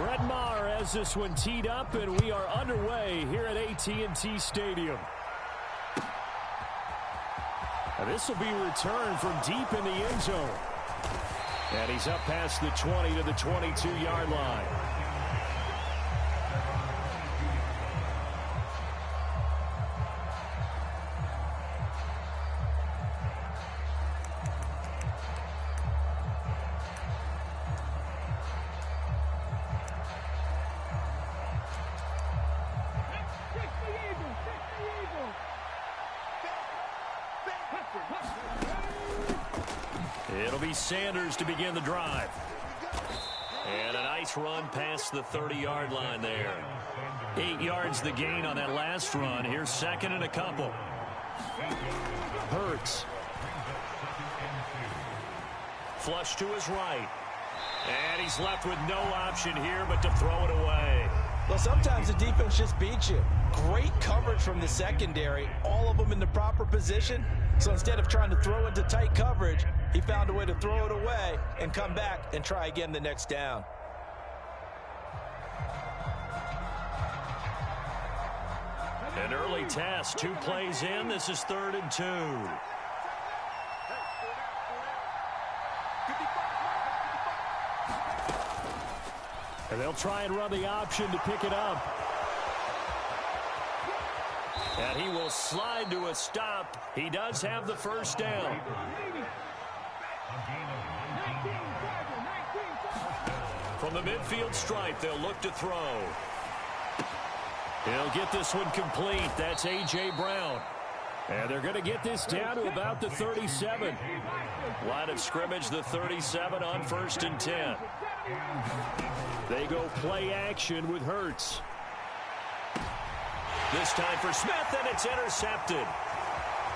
Brett Maher has this one teed up, and we are underway here at AT&T Stadium. This will be returned from deep in the end zone. And he's up past the 20 to the 22-yard line. It'll be Sanders to begin the drive. And a nice run past the 30-yard line there. 8 yards the gain on that last run. Here's second and a couple. Hurts. Flush to his right. And he's left with no option here but to throw it away. Well, sometimes the defense just beats you. Great coverage from the secondary. All of them in the proper position. So instead of trying to throw into tight coverage, he found a way to throw it away and come back and try again the next down. An early test. 2 plays in. This is 3rd and 2. And they'll try and run the option to pick it up. And he will slide to a stop. He does have the first down. From the midfield stripe, they'll look to throw. He'll get this one complete. That's A.J. Brown. And they're going to get this down to about the 37. Line of scrimmage, the 37 on 1st and 10. They go play action with Hurts. This time for Smith, and it's intercepted.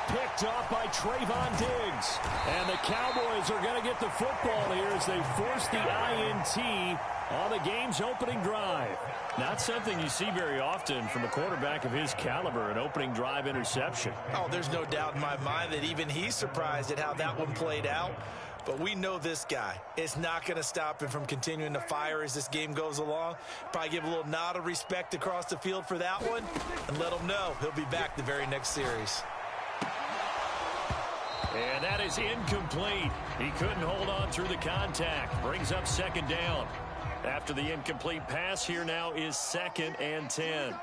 Picked off by Trayvon Diggs. And the Cowboys are going to get the football here as they force the INT on the game's opening drive. Not something you see very often from a quarterback of his caliber, an opening drive interception. Oh, there's no doubt in my mind that even he's surprised at how that one played out. But we know this guy. It's not going to stop him from continuing to fire as this game goes along. Probably give a little nod of respect across the field for that one and let him know he'll be back the very next series. And that is incomplete. He couldn't hold on through the contact. Brings up 2nd down. After the incomplete pass, here now is 2nd and 10.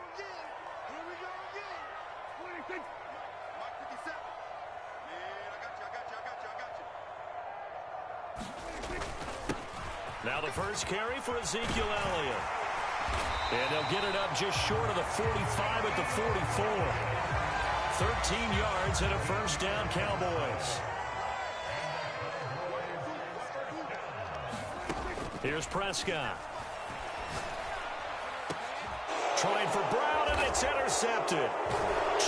Now the first carry for Ezekiel Elliott. And they'll get it up just short of the 45 at the 44. 13 yards and a first down, Cowboys. Here's Prescott. Trying for Brown, and it's intercepted.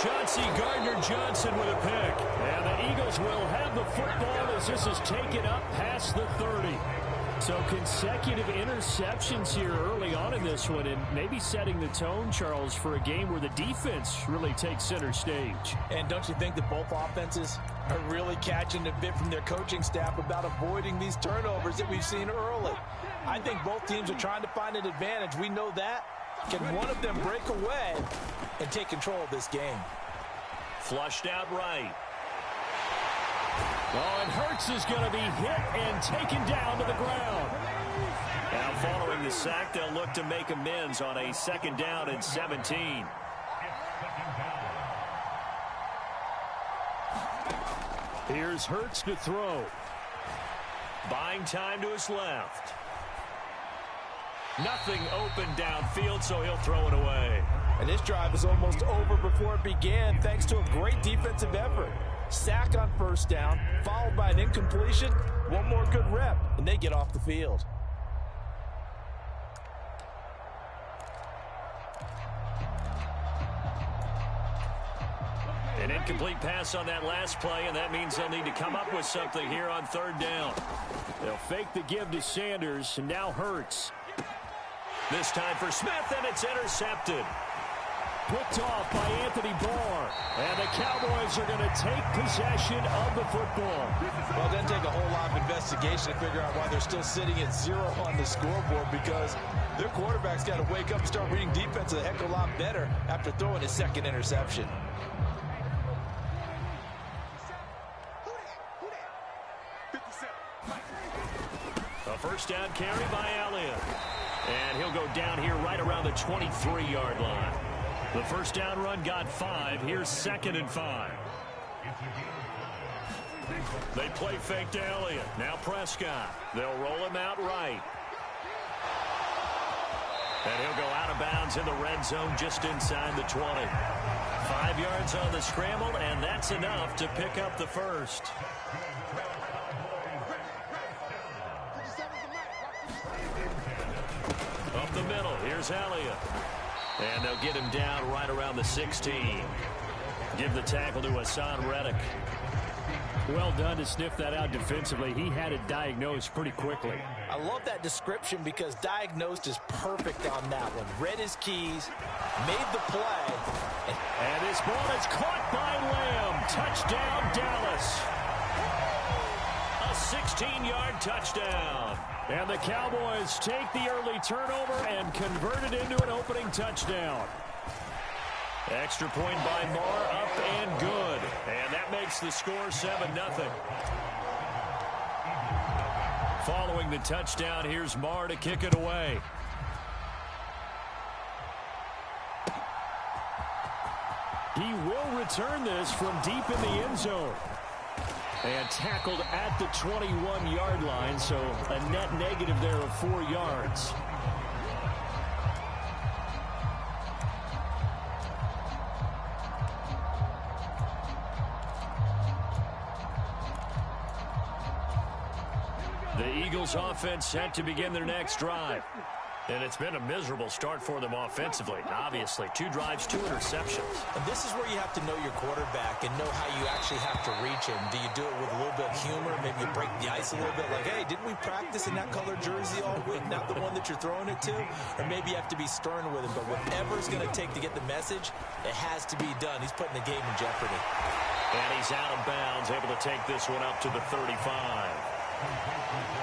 Chauncey Gardner-Johnson with a pick. And the Eagles will have the football as this is taken up past the 30. So consecutive interceptions here early on in this one, and maybe setting the tone, Charles, for a game where the defense really takes center stage. And don't you think that both offenses are really catching a bit from their coaching staff about avoiding these turnovers that we've seen early? I think both teams are trying to find an advantage. We know that. Can one of them break away and take control of this game? Flushed out right. Oh, and Hurts is going to be hit and taken down to the ground. Now following the sack, they'll look to make amends on a 2nd down and 17. Here's Hurts to throw. Buying time to his left. Nothing open downfield, so he'll throw it away. And this drive is almost over before it began, thanks to a great defensive effort. Sack on 1st down, followed by an incompletion. One more good rep, and they get off the field. An incomplete pass on that last play, and that means they'll need to come up with something here on 3rd down. They'll fake the give to Sanders, and now Hurts. This time for Smith, and it's intercepted. Picked off by Anthony Barr. And the Cowboys are going to take possession of the football. Well, it doesn't take a whole lot of investigation to figure out why they're still sitting at 0 on the scoreboard, because Their quarterback's got to wake up and start reading defense a heck of a lot better after throwing his second interception. A first down carry by Elliott. And he'll go down here right around the 23-yard line. The first down run got 5. Here's 2nd and 5. They play fake to Elliott. Now Prescott. They'll roll him out right. And he'll go out of bounds in the red zone just inside the 20. 5 yards on the scramble, and that's enough to pick up the first. Up the middle, here's Elliott. And they'll get him down right around the 16. Give the tackle to Hassan Reddick. Well done to sniff that out defensively. He had it diagnosed pretty quickly. I love that description because diagnosed is perfect on that one. Read his keys, made the play. And this ball is caught by Lamb. Touchdown, Dallas. A 16-yard touchdown. And the Cowboys take the early turnover and convert it into an opening touchdown. Extra point by Marr, up and good. And that makes the score 7-0. Following the touchdown, here's Marr to kick it away. He will return this from deep in the end zone. And tackled at the 21-yard line, so a net negative there of 4 yards. The Eagles offense set to begin their next drive. And it's been a miserable start for them offensively. Obviously, 2 drives, 2 interceptions. And this is where you have to know your quarterback and know how you actually have to reach him. Do you do it with a little bit of humor? Maybe you break the ice a little bit like, hey, didn't we practice in that color jersey all week? Not the one that you're throwing it to? Or maybe you have to be stern with him. But whatever it's going to take to get the message, it has to be done. He's putting the game in jeopardy. And he's out of bounds, able to take this one up to the 35.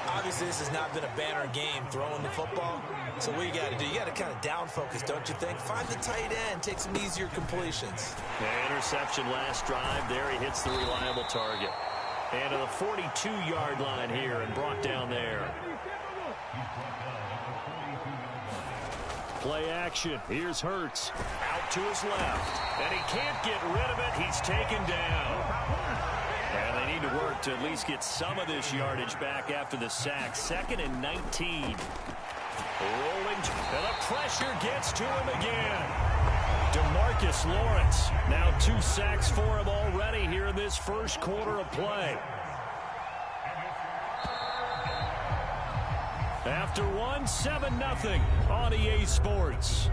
Obviously, this has not been a banner game throwing the football. So what you got to do, you got to kind of down focus, don't you think? Find the tight end, take some easier completions. Interception last drive. There he hits the reliable target. And to the 42-yard line here and brought down there. Play action. Here's Hurts. Out to his left. And he can't get rid of it. He's taken down. And they need to work to at least get some of this yardage back after the sack. 2nd and 19. Rolling. And the pressure gets to him again. DeMarcus Lawrence. Now 2 sacks for him already here in this first quarter of play. After 1, 7-0 on EA Sports.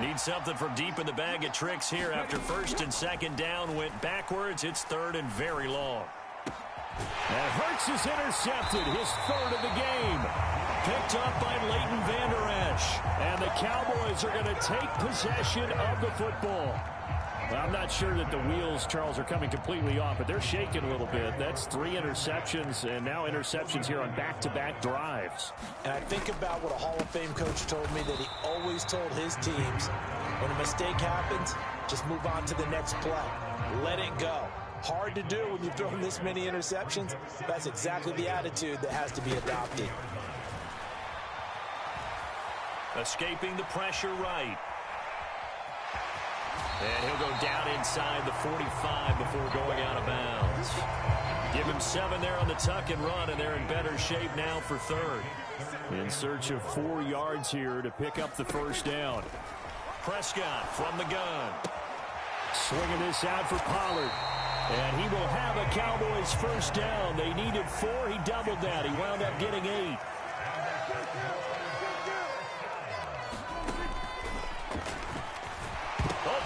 Need something from deep in the bag of tricks here after 1st and 2nd down went backwards. It's 3rd and very long. And Hurts is intercepted, his 3rd of the game. Picked up by Leighton Vander Esch. And the Cowboys are going to take possession of the football. Well, I'm not sure that the wheels, Charles, are coming completely off, but they're shaking a little bit. That's 3 interceptions, and now interceptions here on back-to-back drives. And I think about what a Hall of Fame coach told me, that he always told his teams, when a mistake happens, just move on to the next play. Let it go. Hard to do when you've thrown this many interceptions. That's exactly the attitude that has to be adopted. Escaping the pressure right. And he'll go down inside the 45 before going out of bounds. Give him 7 there on the tuck and run, and they're in better shape now for 3rd. In search of 4 yards here to pick up the first down. Prescott from the gun. Swinging this out for Pollard. And he will have a Cowboys first down. They needed 4. He doubled that. He wound up getting 8.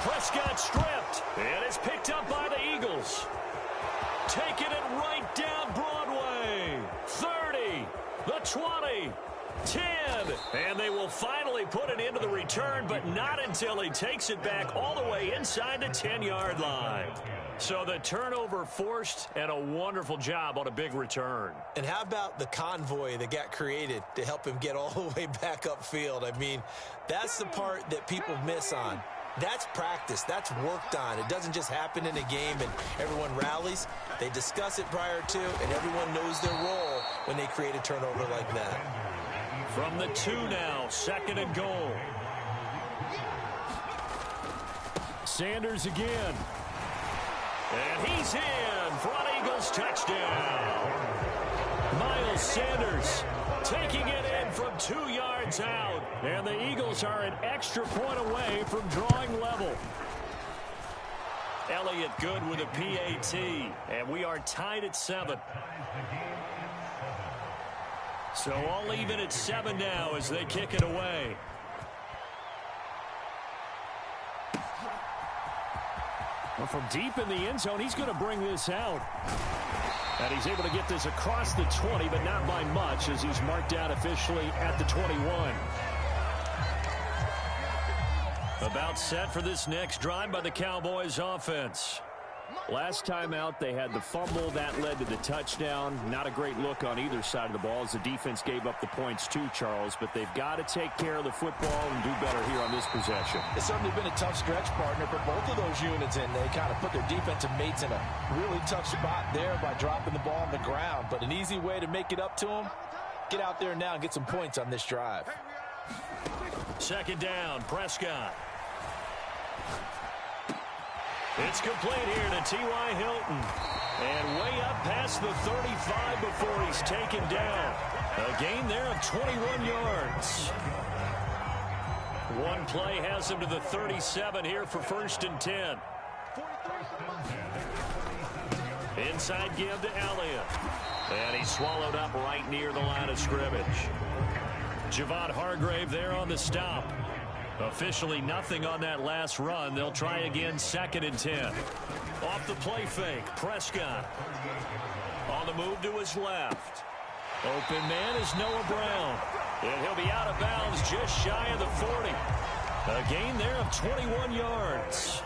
Prescott stripped, and it's picked up by the Eagles. Taking it right down Broadway. 30, the 20, 10, and they will finally put it into the return, but not until he takes it back all the way inside the 10-yard line. So the turnover forced, and a wonderful job on a big return. And how about the convoy that got created to help him get all the way back upfield? I mean, that's the part that people miss on. That's practice. That's worked on. It doesn't just happen in a game and everyone rallies. They discuss it prior to, and everyone knows their role when they create a turnover like that. From the 2 now, 2nd and goal. Sanders again. And he's in for an Eagles touchdown. Miles Sanders taking it in from 2 yards out. And the Eagles are an extra point away from drawing level. Elliott good with a PAT. And we are tied at 7. So all even at 7 now as they kick it away. Well, from deep in the end zone, he's going to bring this out. And he's able to get this across the 20, but not by much as he's marked out officially at the 21. About set for this next drive by the Cowboys offense. Last time out, they had the fumble. That led to the touchdown. Not a great look on either side of the ball as the defense gave up the points too, Charles. But they've got to take care of the football and do better here on this possession. It's certainly been a tough stretch, partner, for both of those units, and they kind of put their defensive mates in a really tough spot there by dropping the ball on the ground. But an easy way to make it up to them, get out there now and get some points on this drive. 2nd down, Prescott. It's complete here to T.Y. Hilton. And way up past the 35 before he's taken down. A gain there of 21 yards. One play has him to the 37 here for 1st and 10. Inside give to Elliott. And he's swallowed up right near the line of scrimmage. Javon Hargrave there on the stop. Officially nothing on that last run. They'll try again 2nd and 10. Off the play fake, Prescott. On the move to his left. Open man is Noah Brown. And he'll be out of bounds just shy of the 40. A gain there of 21 yards.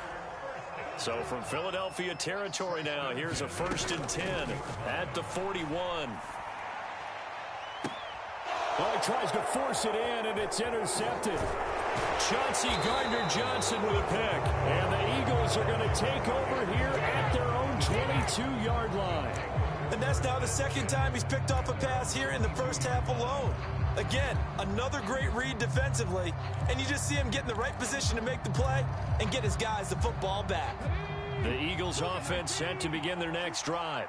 So from Philadelphia territory now, here's a 1st and 10 at the 41. Well, he tries to force it in, and it's intercepted. Chauncey Gardner-Johnson with a pick. And the Eagles are going to take over here at their own 22-yard line. And that's now the 2nd time he's picked off a pass here in the first half alone. Again, another great read defensively. And you just see him get in the right position to make the play and get his guys the football back. The Eagles offense set to begin their next drive.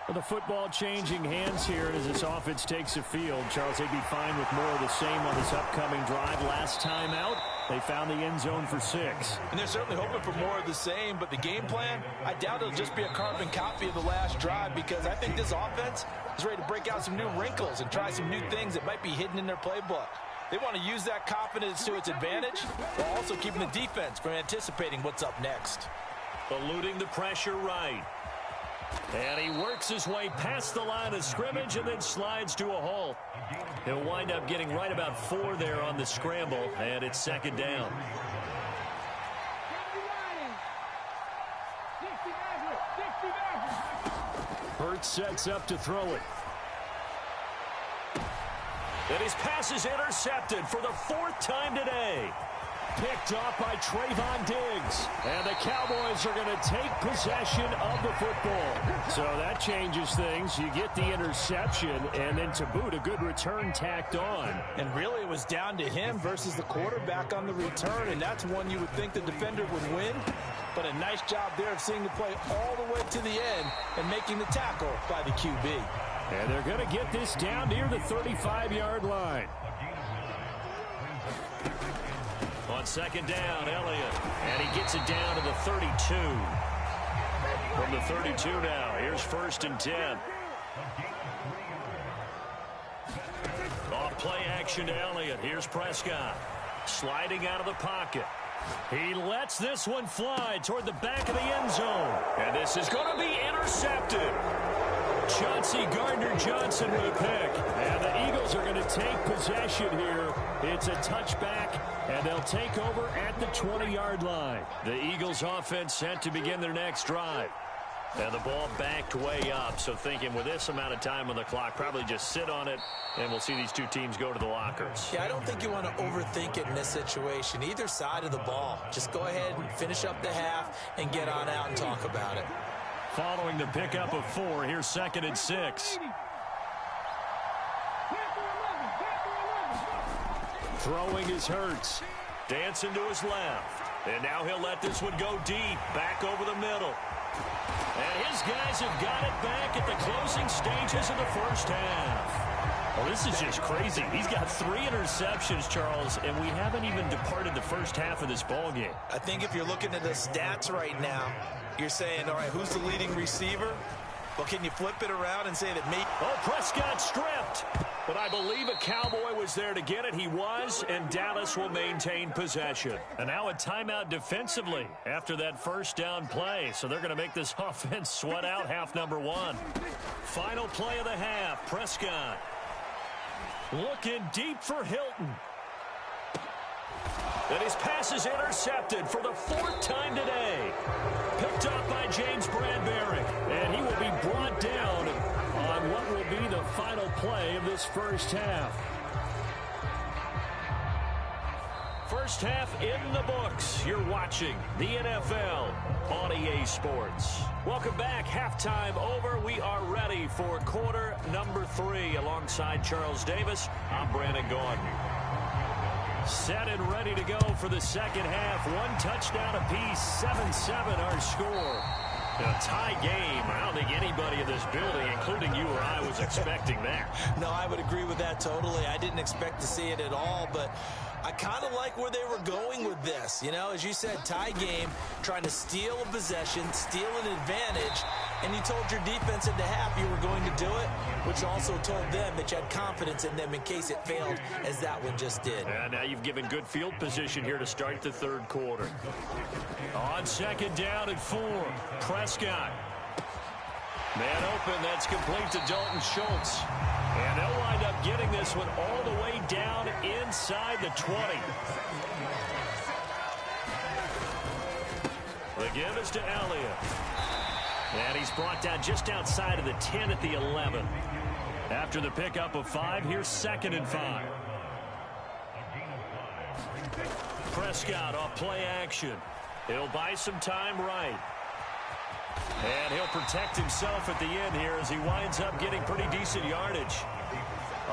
Well, the football changing hands here as this offense takes the field. Charles, they'd be fine with more of the same on this upcoming drive. Last time out, they found the end zone for 6. And they're certainly hoping for more of the same, but the game plan, I doubt it'll just be a carbon copy of the last drive because I think this offense is ready to break out some new wrinkles and try some new things that might be hidden in their playbook. They want to use that confidence to its advantage while also keeping the defense from anticipating what's up next. Eluding the pressure right. And he works his way past the line of scrimmage and then slides to a halt. He'll wind up getting right about 4 there on the scramble, and it's 2nd down. Hurts sets up to throw it. And his pass is intercepted for the 4th time today. Picked off by Trayvon Diggs. And the Cowboys are going to take possession of the football. So that changes things. You get the interception, and then to boot, a good return tacked on. And really, it was down to him versus the quarterback on the return, and that's one you would think the defender would win. But a nice job there of seeing the play all the way to the end and making the tackle by the QB. And they're going to get this down near the 35-yard line. On 2nd down, Elliott. And he gets it down to the 32. From the 32 now, here's 1st and 10. Off play action to Elliott. Here's Prescott. Sliding out of the pocket. He lets this one fly toward the back of the end zone. And this is going to be intercepted. Chauncey Gardner-Johnson with a pick. And the Eagles are going to take possession here. It's a touchback, and they'll take over at the 20-yard line. The Eagles offense set to begin their next drive. And the ball backed way up, so thinking with this amount of time on the clock, probably just sit on it, and we'll see these two teams go to the lockers. Yeah, I don't think you want to overthink it in this situation. Either side of the ball. Just go ahead and finish up the half and get on out and talk about it. Following the pickup of 4, here's 2nd and 6. Throwing is Hurts. Dancing to his left. And now he'll let this one go deep. Back over the middle. And his guys have got it back at the closing stages of the first half. Well, this is just crazy. He's got 3 interceptions, Charles, and we haven't even departed the first half of this ballgame. I think if you're looking at the stats right now, you're saying, all right, who's the leading receiver? Well, can you flip it around and say that me? Oh, Prescott stripped. But I believe a Cowboy was there to get it. He was, and Dallas will maintain possession. And now a timeout defensively after that first down play. So they're going to make this offense sweat out half number 1. Final play of the half, Prescott. Looking deep for Hilton. And his pass is intercepted for the 4th time today. Picked up by James Bradbury. And he will be brought down on what will be the final play of this first half. First half in the books. You're watching the NFL on EA Sports. Welcome back. Halftime over. We are ready for quarter number 3. Alongside Charles Davis, I'm Brandon Gaudin. Set and ready to go for the second half. 1 touchdown apiece. 7-7 our score. A tie game. I don't think anybody in this building, including you or I, was expecting that. No, I would agree with that totally. I didn't expect to see it at all, but I kind of like where they were going with this. You know, as you said, tie game, trying to steal a possession, steal an advantage, and you told your defense at the half you were going to do it, which also told them that you had confidence in them in case it failed, as that one just did. And now you've given good field position here to start the third quarter. On second down and 4, Prescott. Man open, that's complete to Dalton Schultz. And they'll wind up getting this one all the way down inside the 20. The give is to Elliott. And he's brought down just outside of the 10 at the 11. After the pickup of 5, here's 2nd and 5. Prescott off play action. He'll buy some time right. And he'll protect himself at the end here as he winds up getting pretty decent yardage.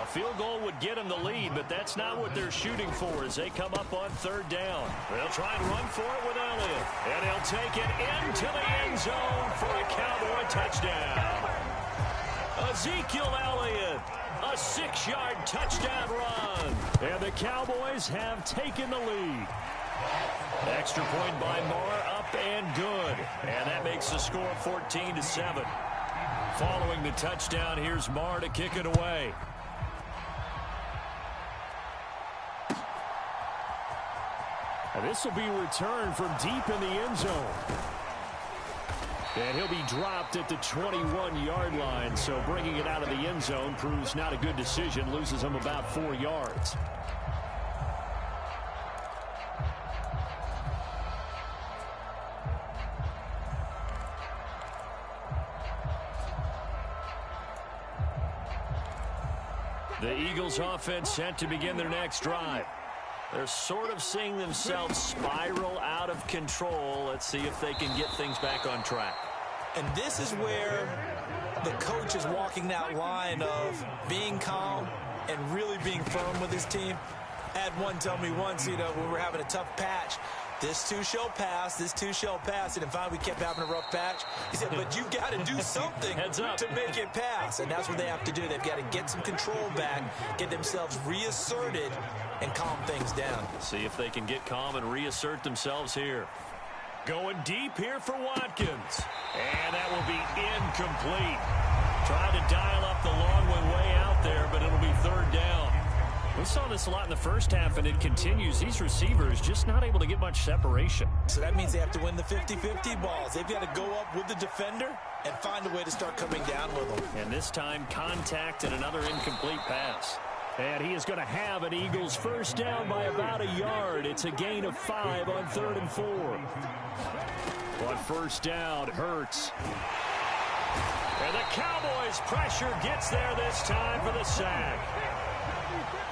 A field goal would get him the lead, but that's not what they're shooting for as they come up on 3rd down. They'll try and run for it with Elliott. And he'll take it into the end zone for a Cowboy touchdown. Ezekiel Elliott, a 6-yard touchdown run. And the Cowboys have taken the lead. Extra point by Marr, up and good. And that makes the score 14-7. Following the touchdown, here's Marr to kick it away. And this will be returned from deep in the end zone. And he'll be dropped at the 21-yard line, so bringing it out of the end zone proves not a good decision, loses him about 4 yards. The Eagles offense set to begin their next drive. They're sort of seeing themselves spiral out of control. Let's see if they can get things back on track. And this is where the coach is walking that line of being calm and really being firm with his team. I had one tell me once, you know, when we were having a tough patch, this too shall pass, this too shall pass. And in fact, we kept having a rough patch. He said, but you've got to do something to make it pass. And that's what they have to do. They've got to get some control back, get themselves reasserted, and calm things down. See if they can get calm and reassert themselves here. Going deep here for Watkins. And that will be incomplete. Trying to dial up the long one way out there, but it'll be 3rd down. We saw this a lot in the first half, and it continues. These receivers just not able to get much separation. So that means they have to win the 50-50 balls. They've got to go up with the defender and find a way to start coming down with them. And this time, contact and another incomplete pass. And he is going to have an Eagles first down by about a yard. It's a gain of 5 on 3rd and 4. But first down hurts. And the Cowboys' pressure gets there this time for the sack.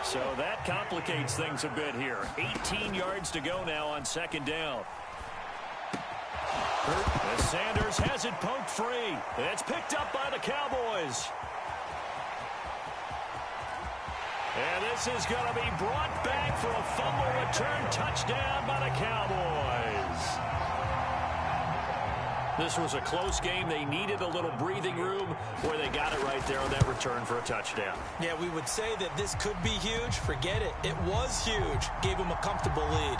So that complicates things a bit here. 18 yards to go now on 2nd down. As Sanders has it poked free. It's picked up by the Cowboys. And this is going to be brought back for a fumble return touchdown by the Cowboys. This was a close game. They needed a little breathing room where they got it right there on that return for a touchdown. Yeah, we would say that this could be huge. Forget it. It was huge. Gave them a comfortable lead.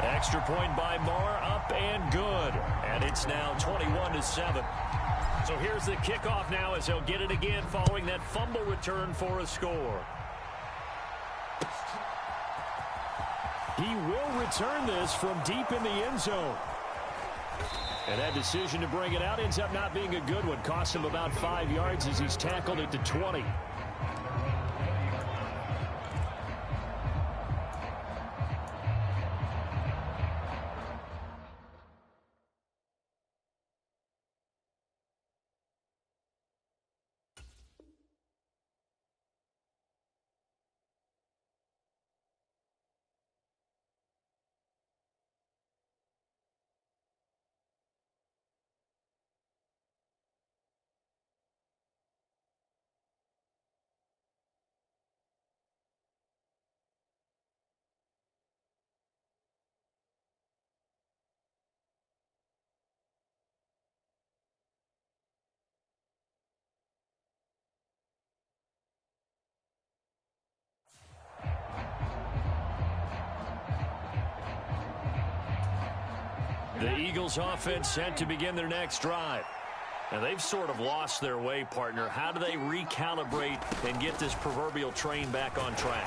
Extra point by Marr, up and good. And it's now 21-7. So here's the kickoff now as they'll get it again following that fumble return for a score. He will return this from deep in the end zone. And that decision to bring it out ends up not being a good one. Cost him about 5 yards as he's tackled at the 20. The Eagles offense set to begin their next drive. And they've sort of lost their way, partner. How do they recalibrate and get this proverbial train back on track?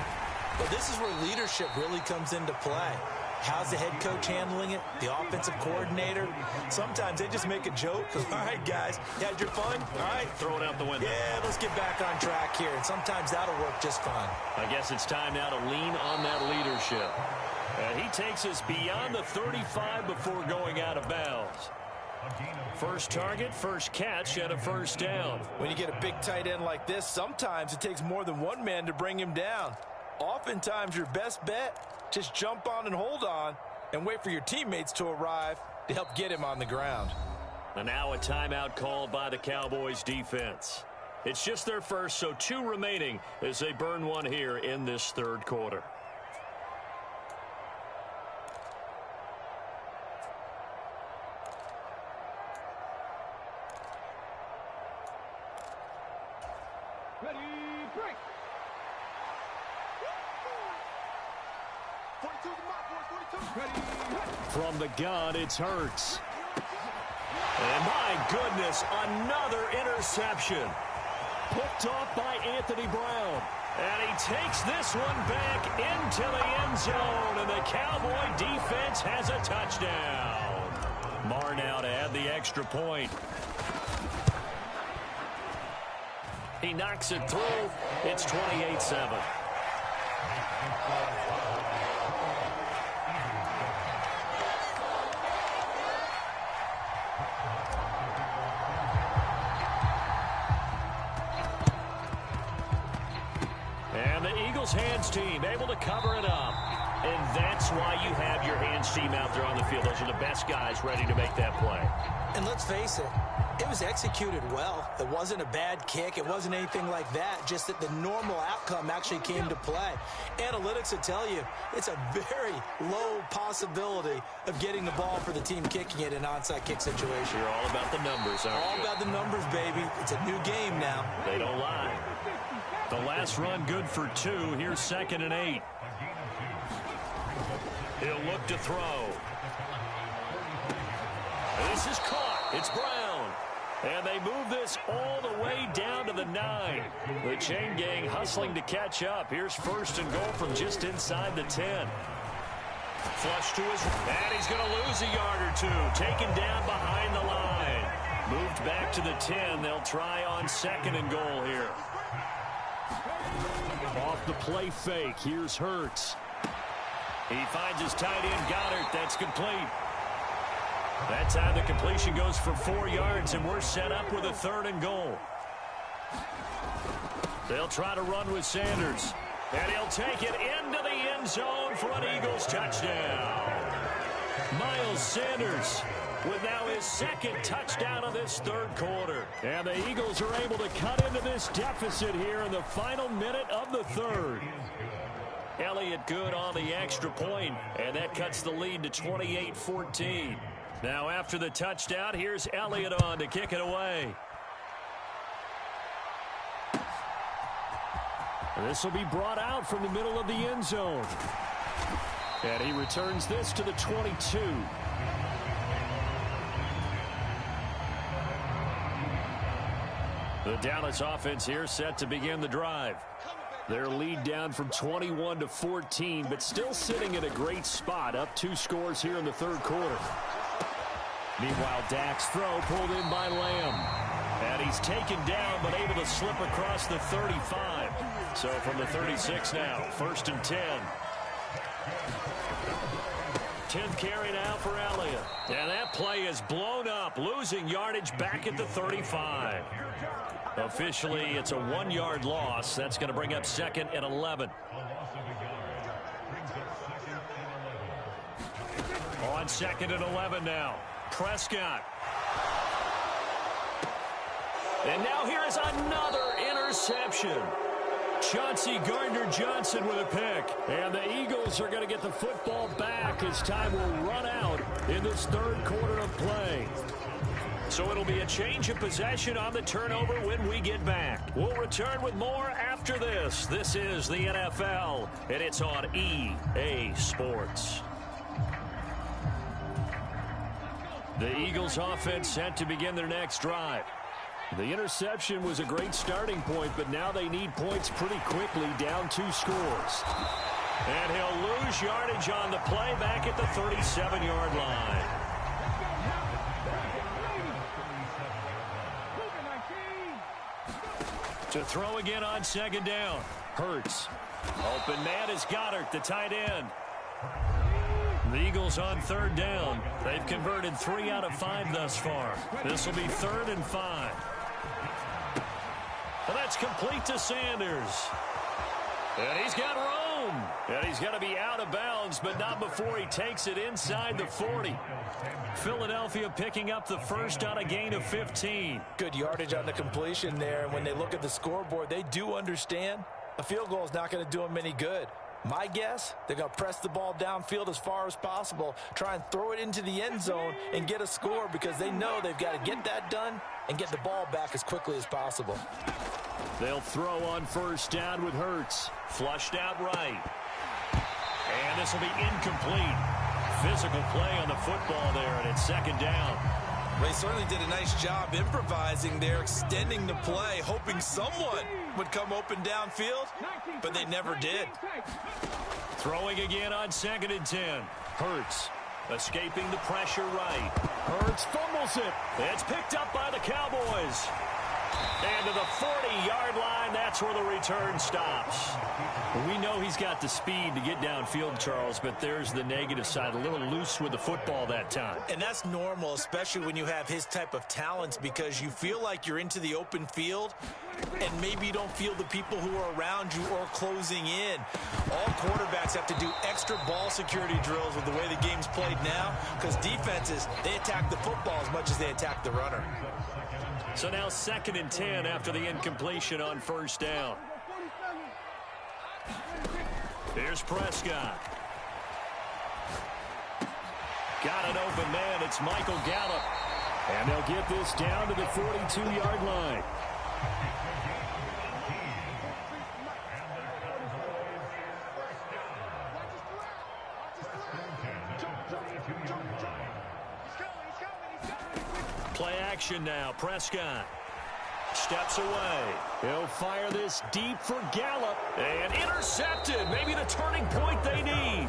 Well, this is where leadership really comes into play. How's the head coach handling it? The offensive coordinator? Sometimes they just make a joke. All right, guys, you had your fun? All right. Throw it out the window. Yeah, let's get back on track here. And sometimes that'll work just fine. I guess it's time now to lean on that leadership. He takes us beyond the 35 before going out of bounds. First target, first catch, and a first down. When you get a big tight end like this, sometimes it takes more than one man to bring him down. Oftentimes, your best bet, just jump on and hold on and wait for your teammates to arrive to help get him on the ground. And now a timeout called by the Cowboys defense. It's just their first, so 2 remaining as they burn one here in this 3rd quarter. Ready, break. 42 to my boys, 42. Ready, from the gun, it's Hurts. And my goodness, another interception. Picked off by Anthony Brown. And he takes this one back into the end zone. And the Cowboy defense has a touchdown. Marr now to add the extra point. He knocks it through. It's 28-7. And the Eagles hands team able to cover it up. And that's why you have your hands team out there on the field. Those are the best guys ready to make that play. And let's face it, it was executed well. It wasn't a bad kick. It wasn't anything like that. Just that the normal outcome actually came to play. Analytics will tell you it's a very low possibility of getting the ball for the team kicking it in an onside kick situation. You're all about the numbers, aren't you? All about the numbers, baby. It's a new game now. They don't lie. The last run good for 2. Here's 2nd and 8. He'll look to throw. This is caught. It's Brown. And they move this all the way down to the 9. The chain gang hustling to catch up. Here's first and goal from just inside the 10. Flush to his, and he's going to lose a yard or two. Taken down behind the line. Moved back to the 10. They'll try on second and goal here. Off the play fake. Here's Hurts. He finds his tight end, Goddard. That's complete. That time the completion goes for 4 yards, and we're set up with a third and goal. They'll try to run with Sanders. And he'll take it into the end zone for an Eagles touchdown. Miles Sanders with now his second touchdown of this third quarter. And the Eagles are able to cut into this deficit here in the final minute of the third. Elliott good on the extra point, and that cuts the lead to 28-14. Now after the touchdown, here's Elliott on to kick it away. This will be brought out from the middle of the end zone. And he returns this to the 22. The Dallas offense here set to begin the drive. Their lead down from 21 to 14, but still sitting in a great spot, up 2 scores here in the third quarter. Meanwhile, Dak's throw pulled in by Lamb. And he's taken down, but able to slip across the 35. So from the 36 now, first and 10. 10th carry now for Elliott. And that play is blown up, losing yardage back at the 35. Officially, it's a 1-yard loss. That's going to bring up second and 11. On second and 11 now, Prescott. And now here is another interception. Chauncey Gardner-Johnson with a pick. And the Eagles are going to get the football back as time will run out in this third quarter of play. So it'll be a change of possession on the turnover when we get back. We'll return with more after this. This is the NFL, and it's on EA Sports. The Eagles offense set to begin their next drive. The interception was a great starting point, but now they need points pretty quickly, down 2 scores. And he'll lose yardage on the play back at the 37-yard line. To throw again on second down. Hurts. Open man is Goddard, the tight end. The Eagles on third down. They've converted 3 out of 5 thus far. This will be 3rd and 5. And that's complete to Sanders. And he's got room. And he's going to be out of bounds, but not before he takes it inside the 40. Philadelphia picking up the first on a gain of 15. Good yardage on the completion there. And when they look at the scoreboard, they do understand a field goal is not going to do them any good. My guess, they're going to press the ball downfield as far as possible, try and throw it into the end zone and get a score because they know they've got to get that done and get the ball back as quickly as possible. They'll throw on first down with Hurts. Flushed out right. And this will be incomplete. Physical play on the football there, and it's second down. They certainly did a nice job improvising there, extending the play, hoping someone would come open downfield, but they never did. Throwing again on second and 10. Hurts escaping the pressure right. Hurts fumbles it. It's picked up by the Cowboys. And to the 40-yard line, that's where the return stops. We know he's got the speed to get downfield, Charles, but there's the negative side. A little loose with the football that time. And that's normal, especially when you have his type of talents, because you feel like you're into the open field and maybe you don't feel the people who are around you or closing in. All quarterbacks have to do extra ball security drills with the way the game's played now, because defenses, they attack the football as much as they attack the runner. So now second and 10 after the incompletion on first down. Here's Prescott. Got an open man. It's Michael Gallup. And they'll get this down to the 42-yard line. Play action now. Prescott steps away. He'll fire this deep for Gallup. And intercepted. Maybe the turning point they need.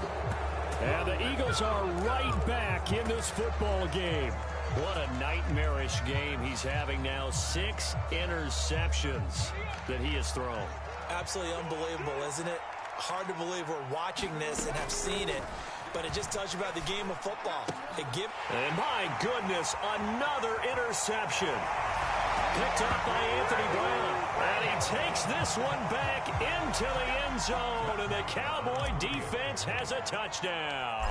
And the Eagles are right back in this football game. What a nightmarish game he's having now. 6 interceptions that he has thrown. Absolutely unbelievable, isn't it? Hard to believe we're watching this and have seen it, but it just tells you about the game of football. And my goodness, another interception. Picked up by Anthony Brown. And he takes this one back into the end zone, and the Cowboy defense has a touchdown.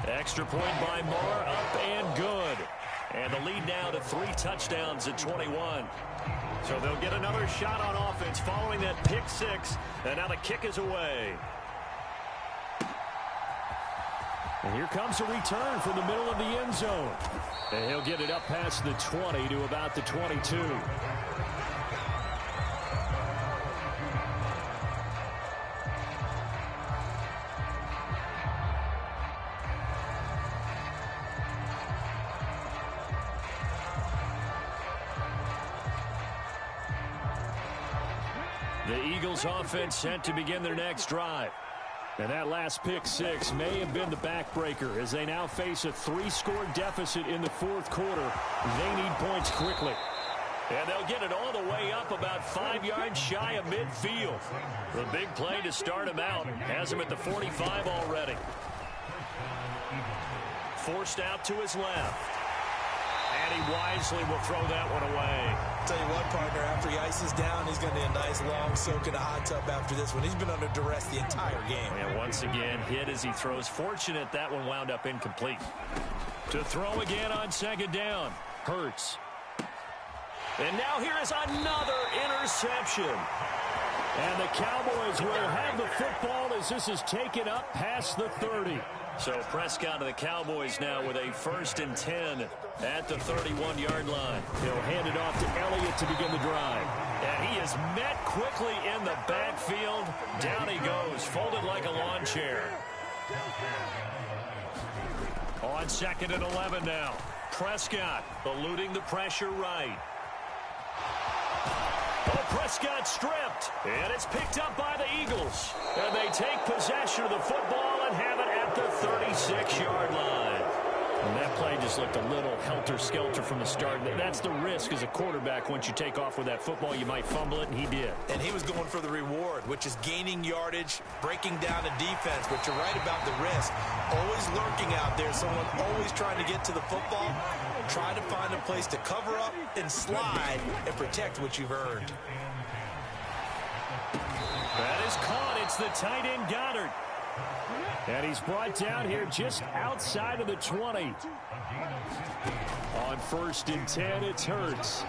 Extra point by Moore, up and good. And the lead now to 3 touchdowns at 21. So they'll get another shot on offense following that pick 6. And now the kick is away. And here comes a return from the middle of the end zone. And he'll get it up past the 20 to about the 22. The Eagles offense set to begin their next drive. And that last pick 6 may have been the backbreaker as they now face a 3-score deficit in the 4th quarter. They need points quickly. And they'll get it all the way up about 5 yards shy of midfield. The big play to start him out has him at the 45 already. Forced out to his left. And he wisely will throw that one away. Tell you what, partner, after he ices down, he's going to need a nice long soak in a hot tub after this one. He's been under duress the entire game. And once again, hit as he throws. Fortunate that one wound up incomplete. To throw again on 2nd down. Hurts. And now here is another interception. And the Cowboys will have the football as this is taken up past the 30. So Prescott of the Cowboys now with a 1st and 10 at the 31-yard line. He'll hand it off to Elliott to begin the drive. And he is met quickly in the backfield. Down he goes, folded like a lawn chair. On 2nd and 11 now. Prescott eluding the pressure right. Oh, Prescott stripped. And it's picked up by the Eagles. And they take possession of the football and have it at the 36-yard line. And that play just looked a little helter-skelter from the start. That's the risk as a quarterback. Once you take off with that football, you might fumble it, and he did. And he was going for the reward, which is gaining yardage, breaking down the defense. But you're right about the risk. Always lurking out there, someone always trying to get to the football. Try to find a place to cover up and slide and protect what you've earned. That is caught. It's the tight end Goddard. And he's brought down here just outside of the 20. On 1st and 10, it's Hurts.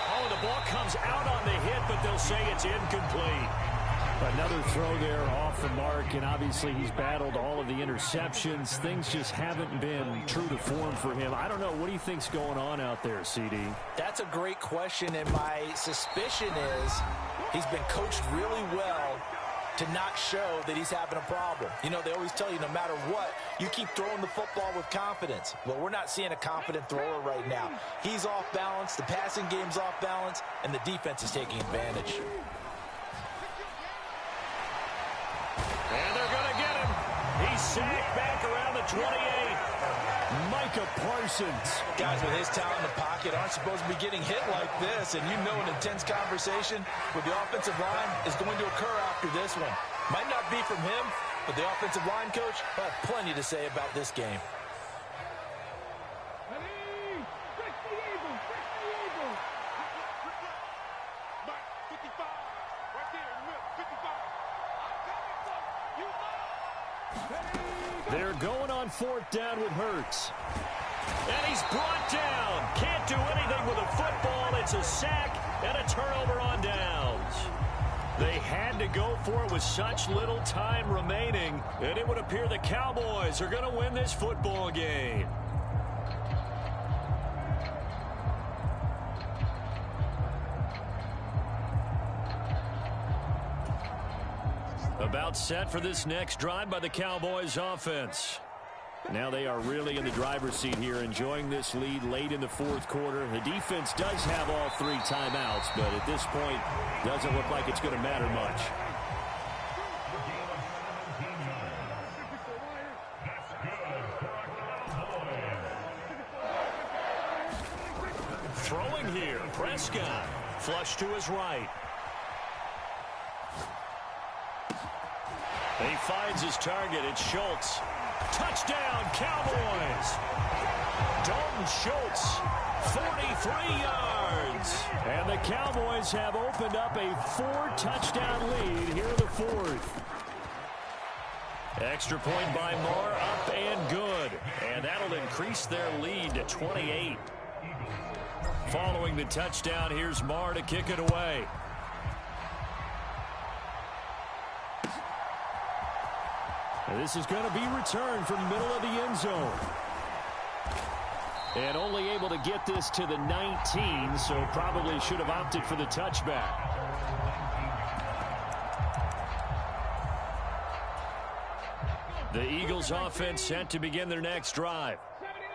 Oh, the ball comes out on the hit, but they'll say it's incomplete. Another throw there off the mark, and obviously he's battled all of the interceptions. Things just haven't been true to form for him. I don't know. What do you think's going on out there, CD? That's a great question, and my suspicion is he's been coached really well to not show that he's having a problem. You know, they always tell you no matter what, you keep throwing the football with confidence. Well, we're not seeing a confident thrower right now. He's off balance, the passing game's off balance, and the defense is taking advantage. And they're going to get him. He's sacked back around the 28. Micah Parsons. Guys with his talent in the pocket aren't supposed to be getting hit like this, and you know an intense conversation with the offensive line is going to occur after this one. Might not be from him, but the offensive line coach will have plenty to say about this game. They're going on 4th down with Hurts. And he's brought down. Can't do anything with a football. It's a sack and a turnover on downs. They had to go for it with such little time remaining. And it would appear the Cowboys are going to win this football game. About set for this next drive by the Cowboys offense. Now they are really in the driver's seat here, enjoying this lead late in the fourth quarter. The defense does have all 3 timeouts, but at this point, doesn't look like it's going to matter much. Throwing here, Prescott. Flush to his right. He finds his target. It's Schultz. Touchdown, Cowboys. Dalton Schultz, 43 yards. And the Cowboys have opened up a 4-touchdown lead here in the fourth. Extra point by Moore, up and good. And that'll increase their lead to 28. Following the touchdown, here's Moore to kick it away. And this is going to be returned from middle of the end zone. And only able to get this to the 19, so probably should have opted for the touchback. The Eagles offense set to begin their next drive.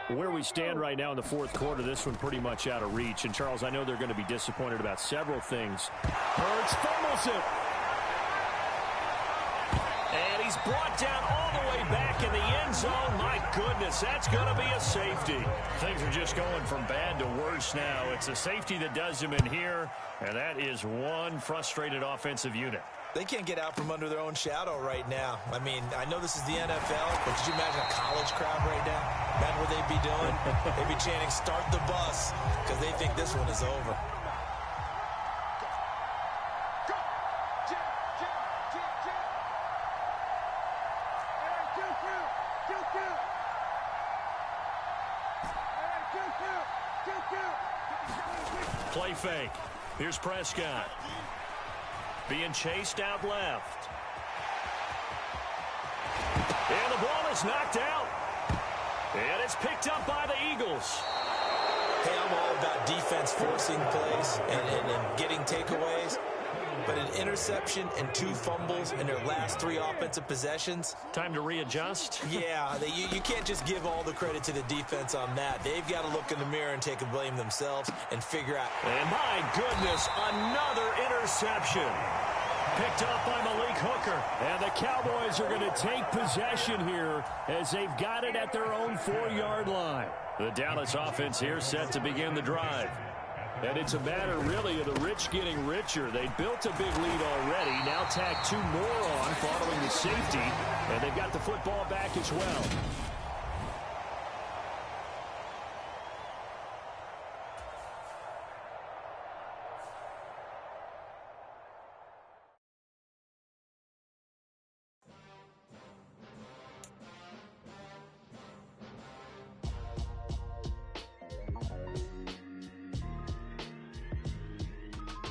Where we stand right now in the fourth quarter, this one pretty much out of reach. And, Charles, I know they're going to be disappointed about several things. Hurts fumbles it. And he's brought down all the way back in the end zone. My goodness, that's going to be a safety. Things are just going from bad to worse now. It's a safety that does him in here, and that is one frustrated offensive unit. They can't get out from under their own shadow right now. I mean, I know this is the NFL, but could you imagine a college crowd right now? Imagine what they'd be doing. They'd be chanting, "Start the bus," because they think this one is over. Play fake. Here's Prescott. Being chased out left. And the ball is knocked out. And it's picked up by the Eagles. Hey, I'm all about defense forcing plays and getting takeaways. But an interception and 2 fumbles in their last 3 offensive possessions. Time to readjust. Yeah, you can't just give all the credit to the defense on that. They've got to look in the mirror and take the blame themselves and figure out. And my goodness, another interception. Picked off by Malik Hooker. And the Cowboys are going to take possession here as they've got it at their own 4-yard line. The Dallas offense here set to begin the drive. And it's a matter, really, of the rich getting richer. They built a big lead already. Now tack 2 more on following the safety. And they've got the football back as well.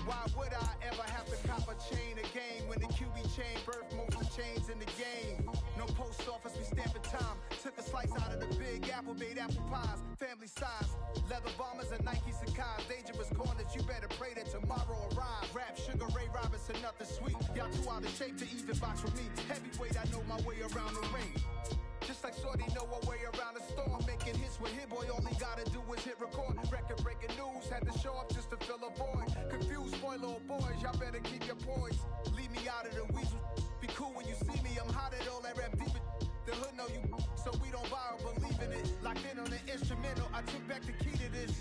Why would I ever have to cop a chain again when the QB chain birthed most of the chains in the game? No post office, we stamping time. Took a slice out of the big apple, made apple pies, family size. Leather bombers and Nike Sacai's. Dangerous corners, you better pray that tomorrow arrives. Rap, Sugar Ray Robinson, nothing sweet. Y'all too out of shape to even box with me. Heavyweight, I know my way around the ring. Just like Shorty know her way around the storm. Making hits with Hit Boy, all he gotta do is hit record. Record breaking news, had to show up just to fill a void. Confused, spoiled little boys, y'all better keep your poise. Leave me out of the weasel. Be cool when you see me, I'm hot at all that rap deep. The hood know you, so we don't borrow, believe in it. Locked in on the instrumental, I took back the key to this.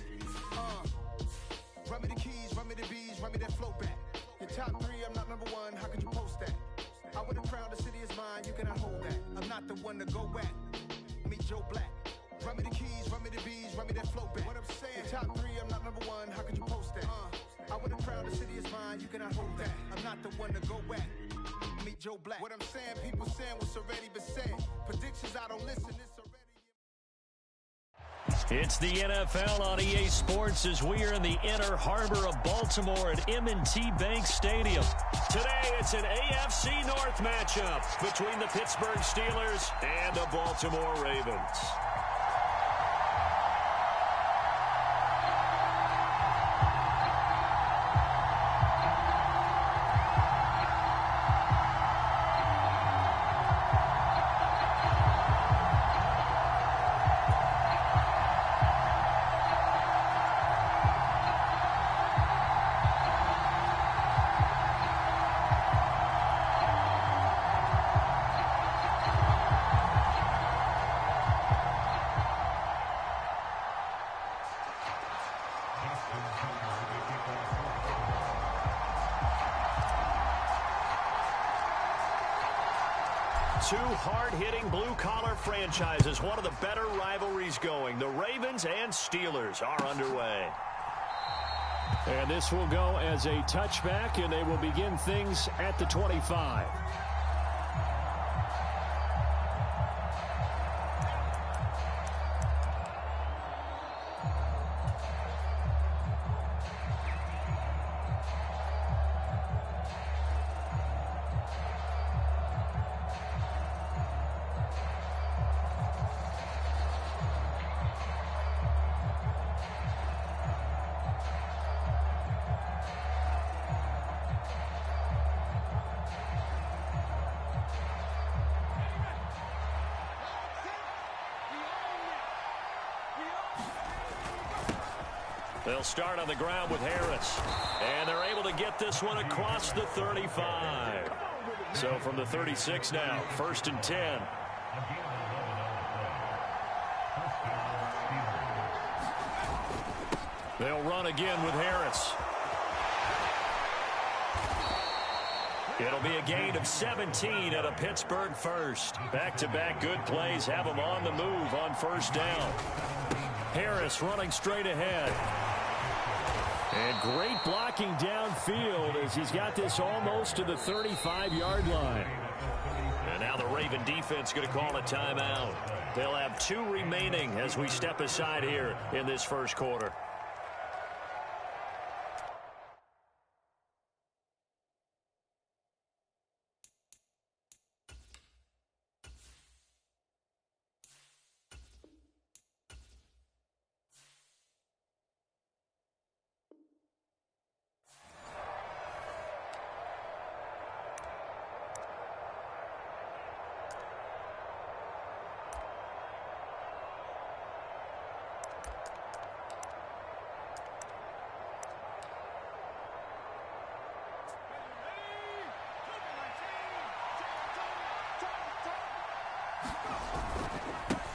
Run me the keys, run me the bees, run me that flow back. Your top 3, I'm not number 1, how could you post that? I would have crowned the city is mine, you cannot hold that. I'm not the one to go at. Meet Joe Black. Run me the keys, run me the bees, run me that flow back. What I'm saying, your top 3, I'm not number 1, how could you post that? I would have crowned the city is mine, you cannot hold that. I'm not the one to go at. Meet Joe Black. What I'm saying, people saying what's already been said. Predictions, I don't listen, it's already. It's the NFL on EA Sports as we are in the inner harbor of Baltimore at M&T Bank Stadium. Today, it's an AFC North matchup between the Pittsburgh Steelers and the Baltimore Ravens. two hard-hitting blue-collar franchises. One of the better rivalries going. The Ravens and Steelers are underway. And this will go as a touchback, and they will begin things at the 25. They'll start on the ground with Harris. And they're able to get this one across the 35. So from the 36 now, 1st and 10. They'll run again with Harris. It'll be a gain of 17 at a Pittsburgh first. Back-to-back good plays have them on the move on 1st down. Harris running straight ahead. And great blocking downfield as he's got this almost to the 35-yard line. And now the Raven defense going to call a timeout. They'll have 2 remaining as we step aside here in this first quarter.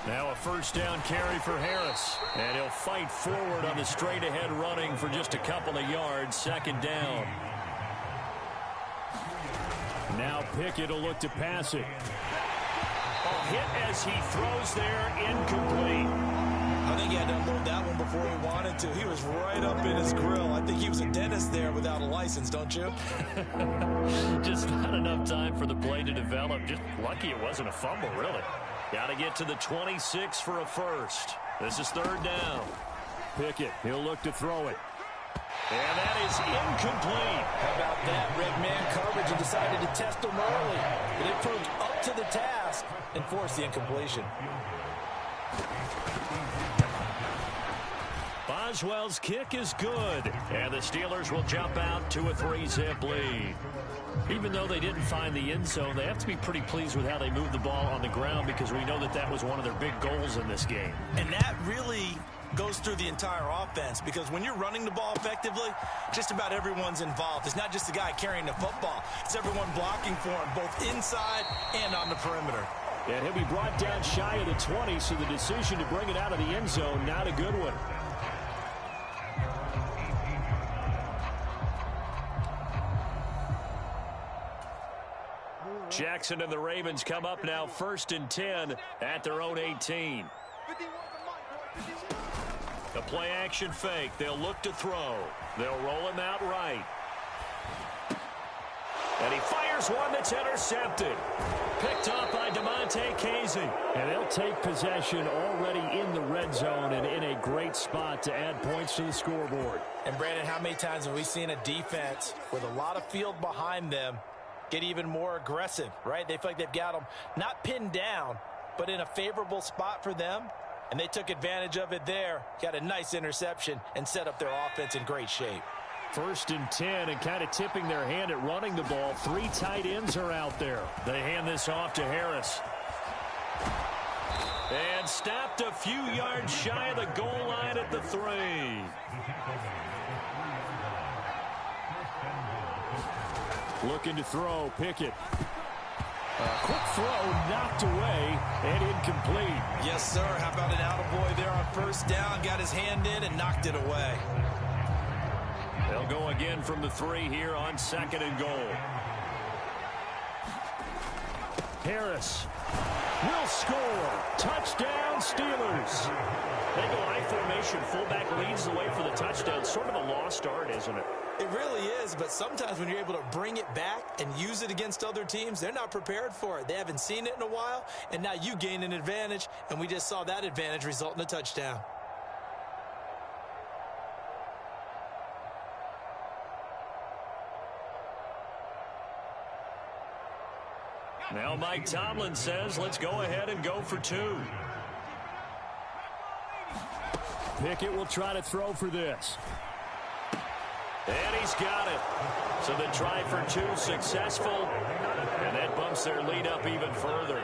Now a 1st down carry for Harris. And he'll fight forward on the straight-ahead running for just a couple of yards. 2nd down. Now Pickett will look to pass it. Hit as he throws there, incomplete. I think he had to unload that one before he wanted to. He was right up in his grill. I think he was a dentist there without a license, don't you? Just not enough time for the play to develop. Just lucky it wasn't a fumble, really. Got to get to the 26 for a first. This is 3rd down. Pickett, he'll look to throw it. And that is incomplete. How about that? Red man coverage and decided to test him early. But it proved up to the task and forced the incompletion. Boswell's kick is good. And the Steelers will jump out to a 3-zip lead. Even though they didn't find the end zone, they have to be pretty pleased with how they moved the ball on the ground because we know that that was one of their big goals in this game. And that really goes through the entire offense because when you're running the ball effectively, just about everyone's involved. It's not just the guy carrying the football. It's everyone blocking for him, both inside and on the perimeter. And he'll be brought down shy of the 20, so the decision to bring it out of the end zone, not a good one. Jackson and the Ravens come up now 1st and 10 at their own 18. The play action fake. They'll look to throw. They'll roll him out right. And he fires one that's intercepted. Picked off by DeMonte Casey. And they'll take possession already in the red zone and in a great spot to add points to the scoreboard. And Brandon, how many times have we seen a defense with a lot of field behind them get even more aggressive, right? They feel like they've got them not pinned down, but in a favorable spot for them. And they took advantage of it there. Got a nice interception and set up their offense in great shape. 1st and 10 and kind of tipping their hand at running the ball. 3 tight ends are out there. They hand this off to Harris. And stopped a few yards shy of the goal line at the 3. Looking to throw, Pickett. Quick throw knocked away and incomplete. Yes, sir. How about an attaboy there on 1st down? Got his hand in and knocked it away. They'll go again from the 3 here on 2nd and goal. Harris will score. Touchdown, Steelers. They go I formation. Fullback leads the way for the touchdown. Sort of a lost art, isn't it? It really is, but sometimes when you're able to bring it back and use it against other teams, they're not prepared for it. They haven't seen it in a while, and now you gain an advantage, and we just saw that advantage result in a touchdown. Now Mike Tomlin says, let's go ahead and go for 2. Pickett will try to throw for this. And he's got it. So the try for 2 successful. And that bumps their lead up even further.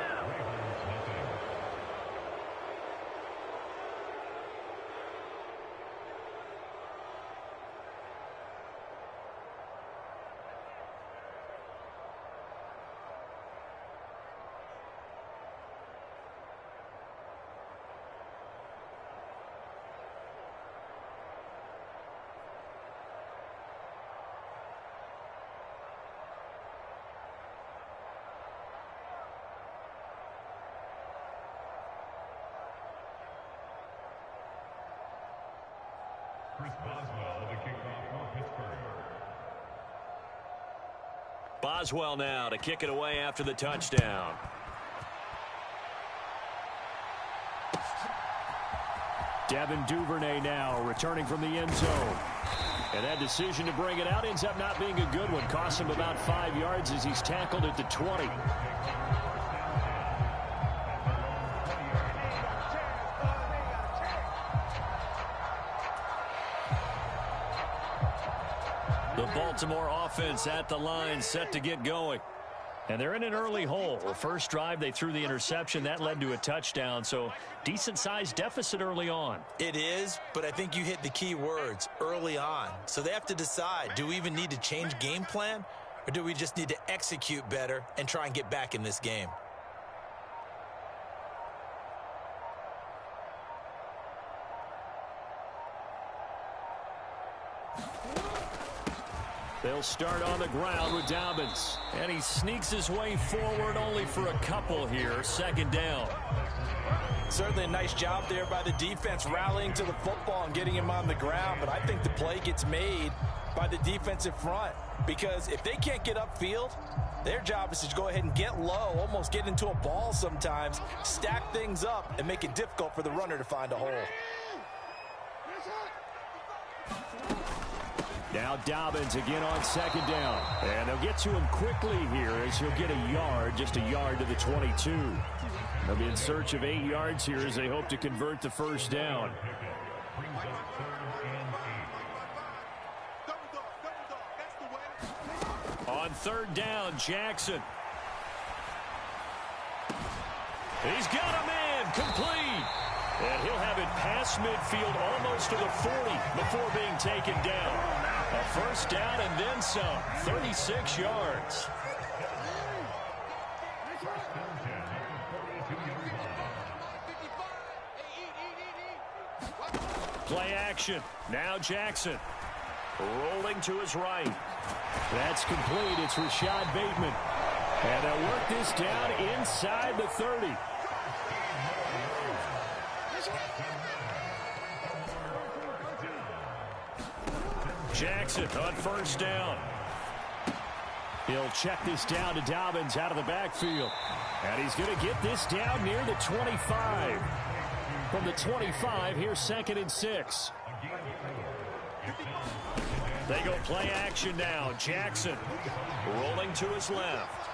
Boswell now to kick it away after the touchdown. Devin Duvernay now returning from the end zone. And that decision to bring it out ends up not being a good one. Costs him about 5 yards as he's tackled at the 20. The Baltimore offense at the line, set to get going. And they're in an early hole. The first drive, they threw the interception. That led to a touchdown, so decent-sized deficit early on. It is, but I think you hit the key words, early on. So they have to decide, do we even need to change game plan, or do we just need to execute better and try and get back in this game? They'll start on the ground with Dobbins. And he sneaks his way forward only for a couple here. Second down. Certainly a nice job there by the defense rallying to the football and getting him on the ground. But I think the play gets made by the defensive front. Because if they can't get upfield, their job is to go ahead and get low, almost get into a ball sometimes, stack things up, and make it difficult for the runner to find a hole. Now Dobbins again on second down. And they'll get to him quickly here as he'll get a yard, just a yard to the 22. They'll be in search of 8 yards here as they hope to convert the first down. On third down, Jackson. He's got a man, complete. And he'll have it past midfield almost to the 40 before being taken down. A first down and then some, 36 yards. Play action. Now Jackson. Rolling to his right. That's complete. It's Rashad Bateman. And they'll work this down inside the 30. Jackson on first down. He'll check this down to Dobbins out of the backfield. And he's going to get this down near the 25. From the 25, here's 2nd and 6. They go play action now. Jackson rolling to his left.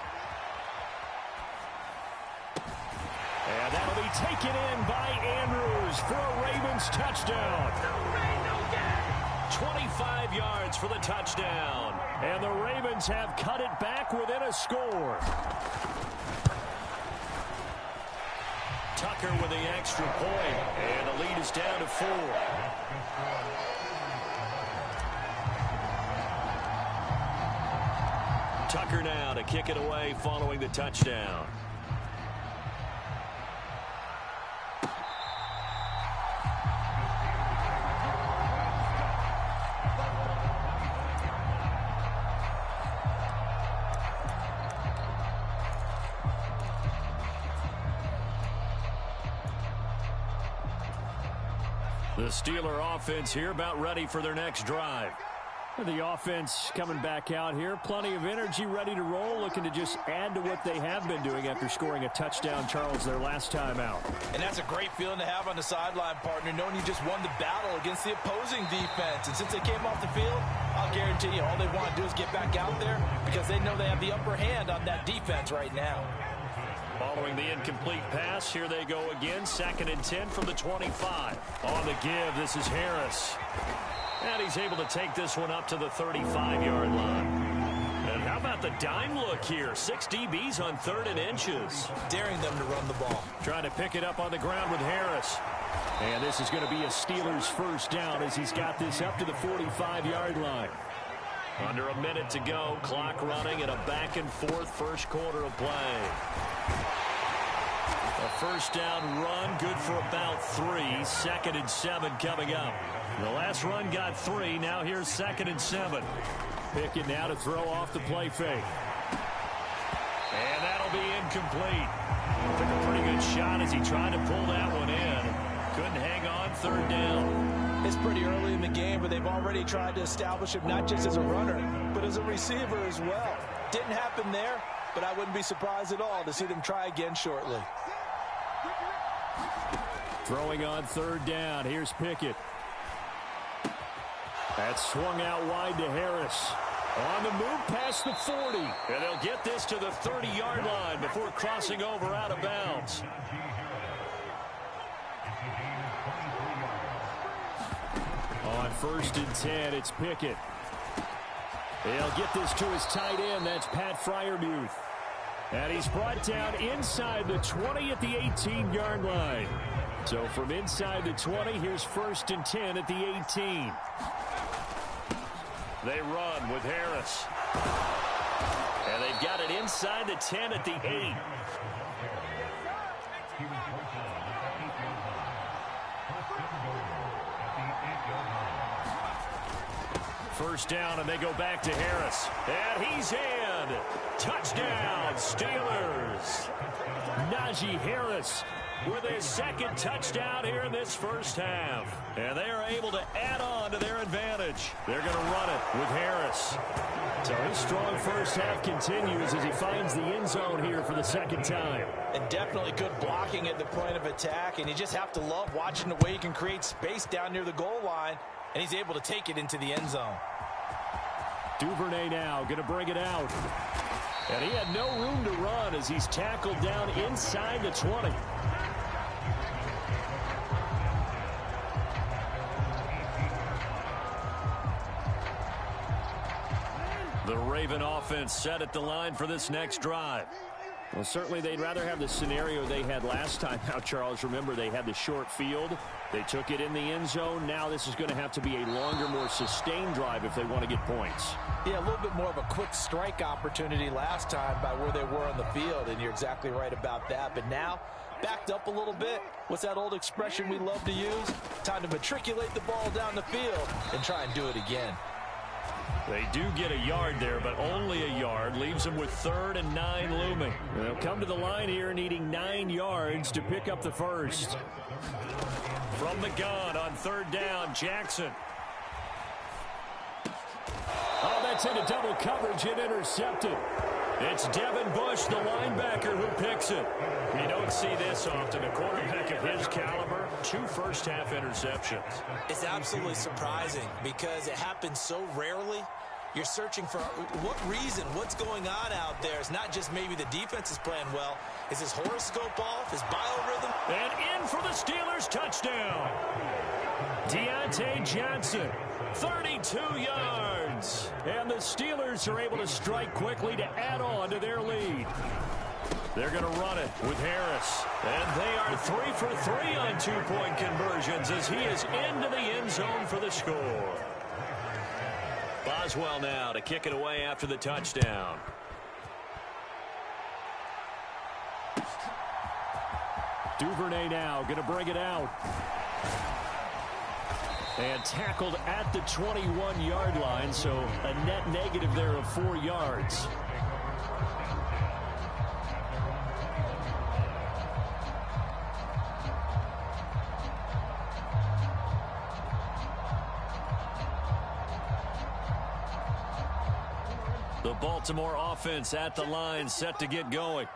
And that'll be taken in by Andrews for a Ravens touchdown. 25 yards for the touchdown. And the Ravens have cut it back within a score. Tucker with the extra point. And the lead is down to 4. Tucker now to kick it away following the touchdown. The Steeler offense here about ready for their next drive. The offense coming back out here. Plenty of energy, ready to roll, looking to just add to what they have been doing after scoring a touchdown, Charles, their last time out. And that's a great feeling to have on the sideline, partner, knowing you just won the battle against the opposing defense. And since they came off the field, I'll guarantee you all they want to do is get back out there because they know they have the upper hand on that defense right now. Following the incomplete pass, here they go again. 2nd and 10 from the 25. On the give, this is Harris. And he's able to take this one up to the 35-yard line. And how about the dime look here? 6 DBs on 3rd and inches. Daring them to run the ball. Trying to pick it up on the ground with Harris. And this is going to be a Steelers first down as he's got this up to the 45-yard line. Under a minute to go. Clock running and a back-and-forth first quarter of play. A first down run, good for about 3. 2nd and 7 coming up. The last run got 3. Now here's 2nd and 7. Pickett now to throw off the play fake. And that'll be incomplete. Took a pretty good shot as he tried to pull that one in. Couldn't hang on. 3rd down. It's pretty early in the game, but they've already tried to establish him not just as a runner, but as a receiver as well. Didn't happen there, but I wouldn't be surprised at all to see them try again shortly. Throwing on 3rd down. Here's Pickett. That's swung out wide to Harris. On the move past the 40. And they'll get this to the 30-yard line before crossing over out of bounds. On 1st and 10, it's Pickett. They'll get this to his tight end. That's Pat Freiermuth. And he's brought down inside the 20 at the 18-yard line. So from inside the 20, here's 1st and 10 at the 18. They run with Harris. And they've got it inside the 10 at the 8. First down, and they go back to Harris. And he's in. Touchdown, Steelers. Najee Harris with his 2nd touchdown here in this first half. And they are able to add on to their advantage. They're going to run it with Harris. So his strong first half continues as he finds the end zone here for the 2nd time. And definitely good blocking at the point of attack. And you just have to love watching the way he can create space down near the goal line. And he's able to take it into the end zone. Duvernay now going to bring it out. And he had no room to run as he's tackled down inside the 20. The Raven offense set at the line for this next drive. Well, certainly they'd rather have the scenario they had last time out, Charles. Remember, they had the short field. They took it in the end zone. Now this is going to have to be a longer, more sustained drive if they want to get points. Yeah, a little bit more of a quick strike opportunity last time by where they were on the field, and you're exactly right about that. But now, backed up a little bit. What's that old expression we love to use? Time to matriculate the ball down the field and try and do it again. They do get a yard there, but only a yard. Leaves them with 3rd and 9 looming. They'll come to the line here needing 9 yards to pick up the first. From the gun on 3rd down, Jackson. Oh, that's into double coverage and intercepted. It's Devin Bush, the linebacker, who picks it. You don't see this often. A quarterback of his caliber, 2 first-half interceptions. It's absolutely surprising because it happens so rarely. You're searching for what reason, what's going on out there. It's not just maybe the defense is playing well. Is his horoscope off, his biorhythm? And in for the Steelers touchdown. Deontay Johnson, 32 yards. And the Steelers are able to strike quickly to add on to their lead. They're going to run it with Harris. And they are 3 for 3 on 2-point conversions as he is into the end zone for the score. Boswell now to kick it away after the touchdown. Duvernay now going to bring it out. And tackled at the 21-yard line, so a net negative there of 4 yards. The Baltimore offense at the line, set to get going.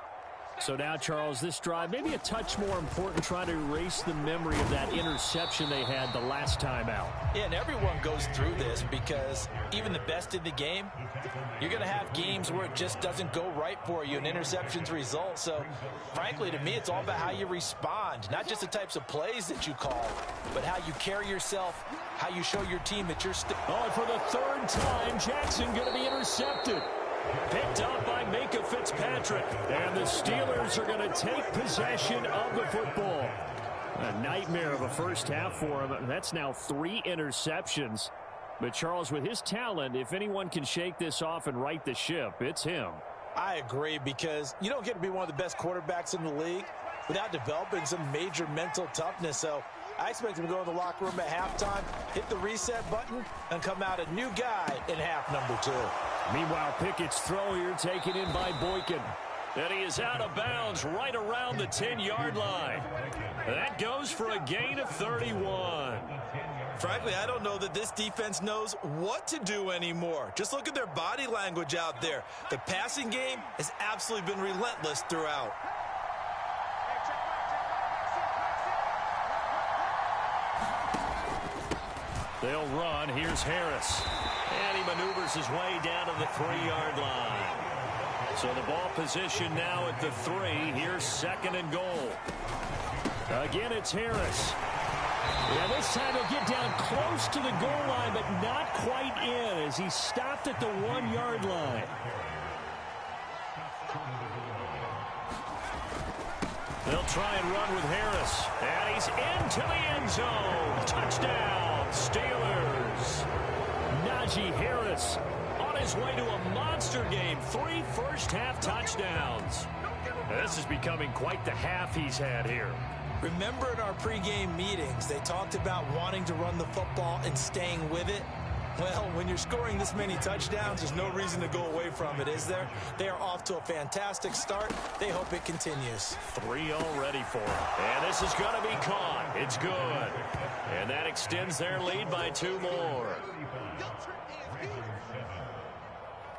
So now, Charles, this drive maybe a touch more important, trying to erase the memory of that interception they had the last time out. Yeah, and everyone goes through this because even the best in the game, you're going to have games where it just doesn't go right for you, and interceptions result. So, frankly, to me, it's all about how you respond, not just the types of plays that you call, but how you carry yourself, how you show your team that you're still. Oh, and for the third time, Jackson going to be intercepted. Picked up by Minka Fitzpatrick. And the Steelers are going to take possession of the football. A nightmare of a first half for him. That's now 3 interceptions. But Charles, with his talent, if anyone can shake this off and right the ship, it's him. I agree, because you don't get to be one of the best quarterbacks in the league without developing some major mental toughness. So I expect him to go in the locker room at halftime, hit the reset button, and come out a new guy in half number 2. Meanwhile, Pickett's throw here taken in by Boykin. And he is out of bounds right around the 10-yard line. That goes for a gain of 31. Frankly, I don't know that this defense knows what to do anymore. Just look at their body language out there. The passing game has absolutely been relentless throughout. They'll run. Here's Harris. And he maneuvers his way down to the 3-yard line. So the ball position now at the 3. Here's 2nd and goal. Again, it's Harris. Yeah, this time he'll get down close to the goal line, but not quite in as he stopped at the 1-yard line. They'll try and run with Harris. And he's into the end zone. Touchdown, Steelers. Najee Harris on his way to a monster game. 3 first-half touchdowns. This is becoming quite the half he's had here. Remember in our pregame meetings, they talked about wanting to run the football and staying with it? Well, when you're scoring this many touchdowns, there's no reason to go away from it, is there? They are off to a fantastic start. They hope it continues. 3 already for him. And this is going to be caught. It's good. And that extends their lead by 2 more.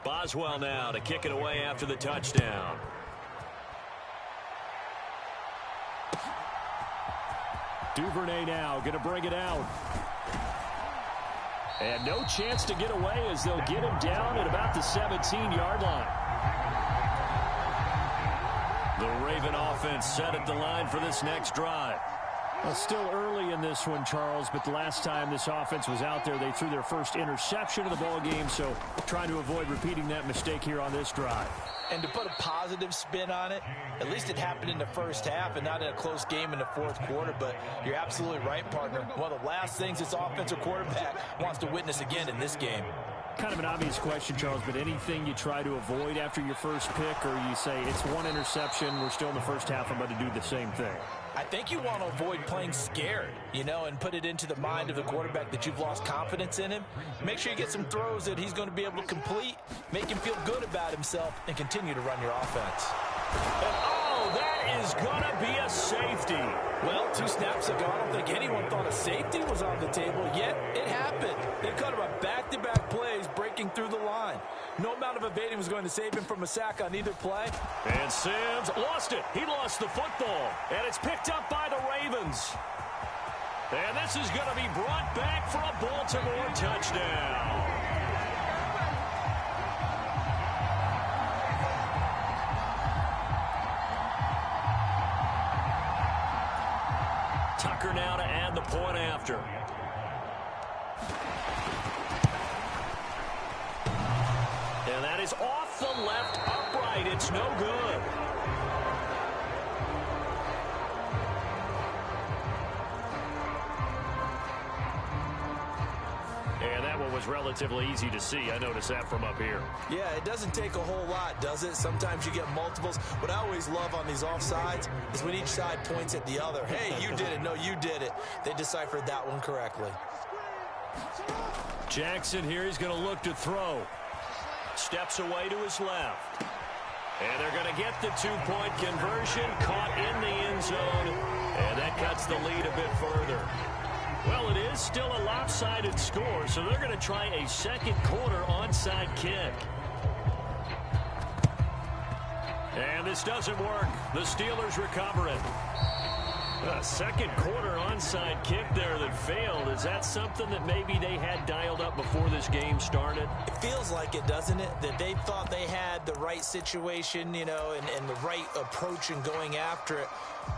Boswell now to kick it away after the touchdown. Duvernay now going to bring it out. And no chance to get away as they'll get him down at about the 17-yard line. The Raven offense set at the line for this next drive. Well, still early in this one, Charles, but the last time this offense was out there, they threw their first interception of the ball game, so trying to avoid repeating that mistake here on this drive. And to put a positive spin on it, at least it happened in the first half and not in a close game in the fourth quarter. But you're absolutely right, partner. One of the last things this offensive quarterback wants to witness again in this game. Kind of an obvious question, Charles, but anything you try to avoid after your first pick, or you say it's 1 interception, we're still in the first half, I'm about to do the same thing? I think you want to avoid playing scared, and put it into the mind of the quarterback that you've lost confidence in him. Make sure you get some throws that he's going to be able to complete, make him feel good about himself, and continue to run your offense. And that is going to be a safety. Well, 2 snaps ago, I don't think anyone thought a safety was on the table, yet it happened. They cut him a back-to-back plays breaking through the line. No amount of evading was going to save him from a sack on either play. And Sims lost it. He lost the football. And it's picked up by the Ravens. And this is going to be brought back for a Baltimore touchdown. Tucker now to add the point after. And that is off the left upright. It's no good. And that one was relatively easy to see. I noticed that from up here. Yeah, it doesn't take a whole lot, does it? Sometimes you get multiples. What I always love on these offsides is when each side points at the other. Hey, you did it. No, you did it. They deciphered that one correctly. Jackson here, he's going to look to throw. Steps away to his left. And they're going to get the 2-point conversion. Caught in the end zone. And that cuts the lead a bit further. Well, it is still a lopsided score, so they're going to try a second quarter onside kick. And this doesn't work. The Steelers recover it. A second quarter onside kick there that failed. Is that something that maybe they had dialed up before this game started? It feels like it, doesn't it? That they thought they had the right situation, you know, and the right approach in going after it.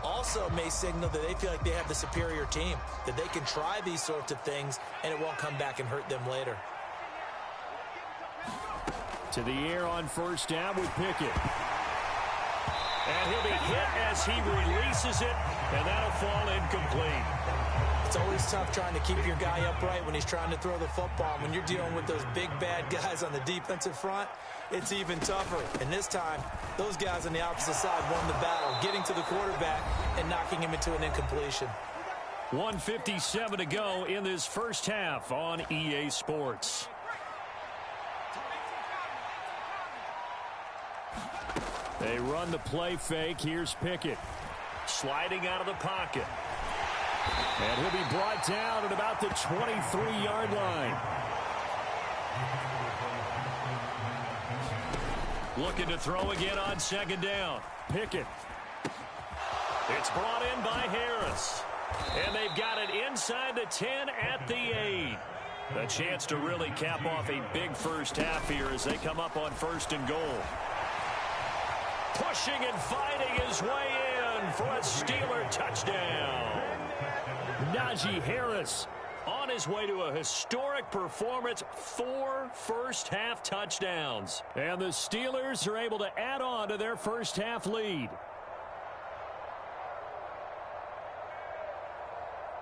Also may signal that they feel like they have the superior team, that they can try these sorts of things and it won't come back and hurt them later. To the air on first down with Pickett. And he'll be hit as he releases it, and that'll fall incomplete. It's always tough trying to keep your guy upright when he's trying to throw the football. When you're dealing with those big, bad guys on the defensive front, it's even tougher. And this time, those guys on the opposite side won the battle, getting to the quarterback and knocking him into an incompletion. 1:57 to go in this first half on EA Sports. They run the play fake. Here's Pickett. Sliding out of the pocket. And he'll be brought down at about the 23-yard line. Looking to throw again on second down. Pickett. It's brought in by Harris. And they've got it inside the 10 at the 8. A chance to really cap off a big first half here as they come up on first and goal. Pushing and fighting his way in for a Steeler touchdown. Najee Harris on his way to a historic performance, 4 first-half touchdowns. And the Steelers are able to add on to their first-half lead.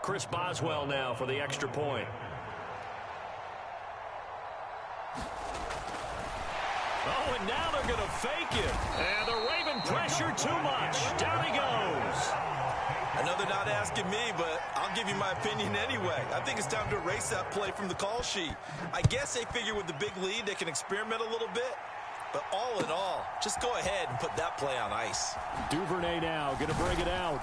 Chris Boswell now for the extra point. Oh, and now they're going to fake it. And the Raven pressure too much. Down he goes. I know they're not asking me, but I'll give you my opinion anyway. I think it's time to erase that play from the call sheet. I guess they figure with the big lead they can experiment a little bit. But all in all, just go ahead and put that play on ice. Duvernay now going to bring it out.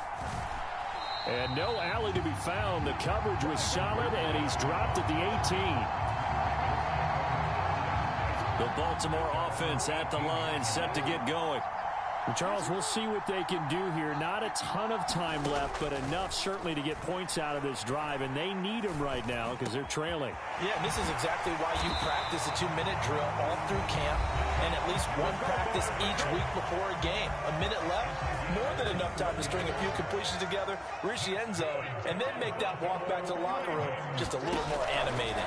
And no alley to be found. The coverage was solid, and he's dropped at the 18. The Baltimore offense at the line, set to get going. Well, Charles, we'll see what they can do here. Not a ton of time left, but enough certainly to get points out of this drive, and they need them right now because they're trailing. Yeah, this is exactly why you practice a 2-minute drill all through camp and at least one practice each week before a game. A minute left, more than enough time to string a few completions together, reach the end zone, and then make that walk back to the locker room just a little more animated.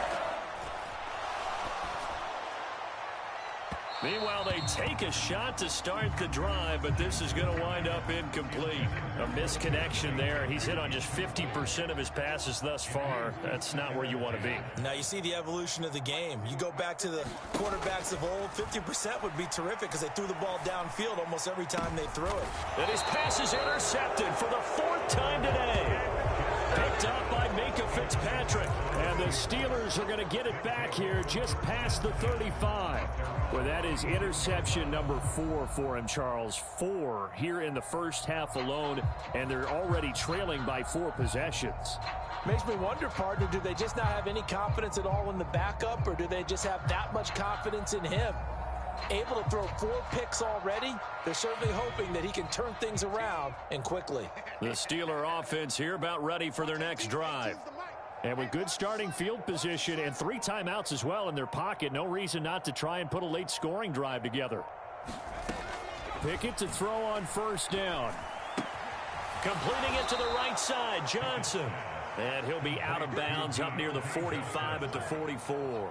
Meanwhile, they take a shot to start the drive, but this is going to wind up incomplete. A misconnection there. He's hit on just 50% of his passes thus far. That's not where you want to be. Now you see the evolution of the game. You go back to the quarterbacks of old, 50% would be terrific because they threw the ball downfield almost every time they threw it. And his pass is intercepted for the 4th time today. Picked up by Minka Fitzpatrick. And the Steelers are going to get it back here just past the 35. Well, that is interception number 4 for him, Charles. 4 here in the first half alone, and they're already trailing by 4 possessions. Makes me wonder, partner, do they just not have any confidence at all in the backup, or do they just have that much confidence in him? Able to throw 4 picks already, they're certainly hoping that he can turn things around and quickly. The Steeler offense here about ready for their next drive. And with good starting field position and 3 timeouts as well in their pocket, no reason not to try and put a late scoring drive together. Pickett to throw on first down. Completing it to the right side, Johnson. And he'll be out of bounds up near the 45 at the 44.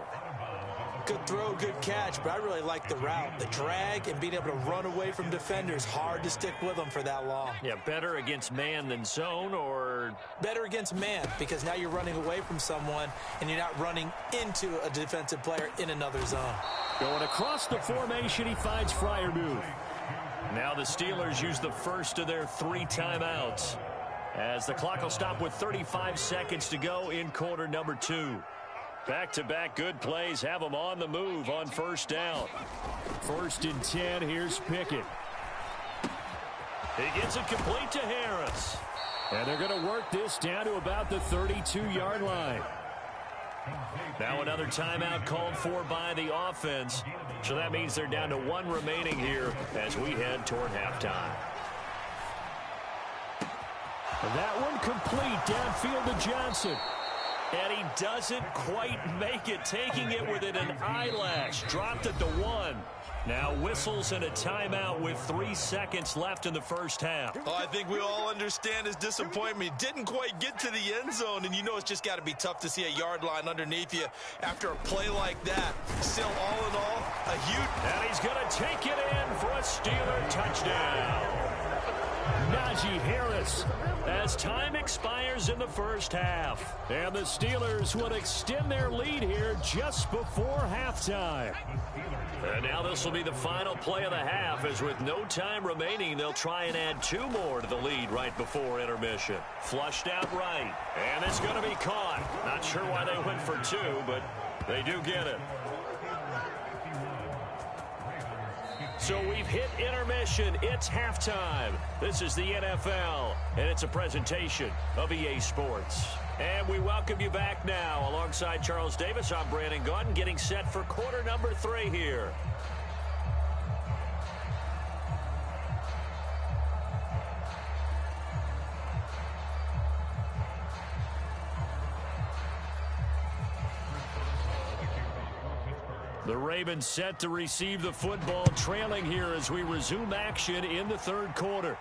Good throw, good catch, but I really like the route. The drag and being able to run away from defenders, hard to stick with them for that long. Yeah, better against man than zone, or better against man, because now you're running away from someone and you're not running into a defensive player in another zone. Going across the formation, he finds Freiermuth. Now the Steelers use the first of their 3 timeouts as the clock will stop with 35 seconds to go in quarter number 2. Back-to-back good plays have them on the move on first down. 1st and 10, here's Pickett. He gets it complete to Harris. And they're going to work this down to about the 32-yard line. Now another timeout called for by the offense. So that means they're down to one remaining here as we head toward halftime. And that one complete downfield to Johnson. And he doesn't quite make it, taking it within an eyelash. Dropped at the 1. Now whistles and a timeout with 3 seconds left in the first half. Oh, I think we all understand his disappointment. He didn't quite get to the end zone, and you know it's just got to be tough to see a yard line underneath you after a play like that. Still, all in all, a huge... And he's going to take it in for a Steeler touchdown. Najee Harris as time expires in the first half. And the Steelers would extend their lead here just before halftime. And now this will be the final play of the half, as with no time remaining, they'll try and add 2 more to the lead right before intermission. Flushed out right, and it's going to be caught. Not sure why they went for 2, but they do get it. So we've hit intermission. It's halftime. This is the NFL, and it's a presentation of EA Sports. And we welcome you back now. Alongside Charles Davis, I'm Brandon Gaudin, getting set for quarter number 3 here. The Ravens set to receive the football, trailing here as we resume action in the third quarter.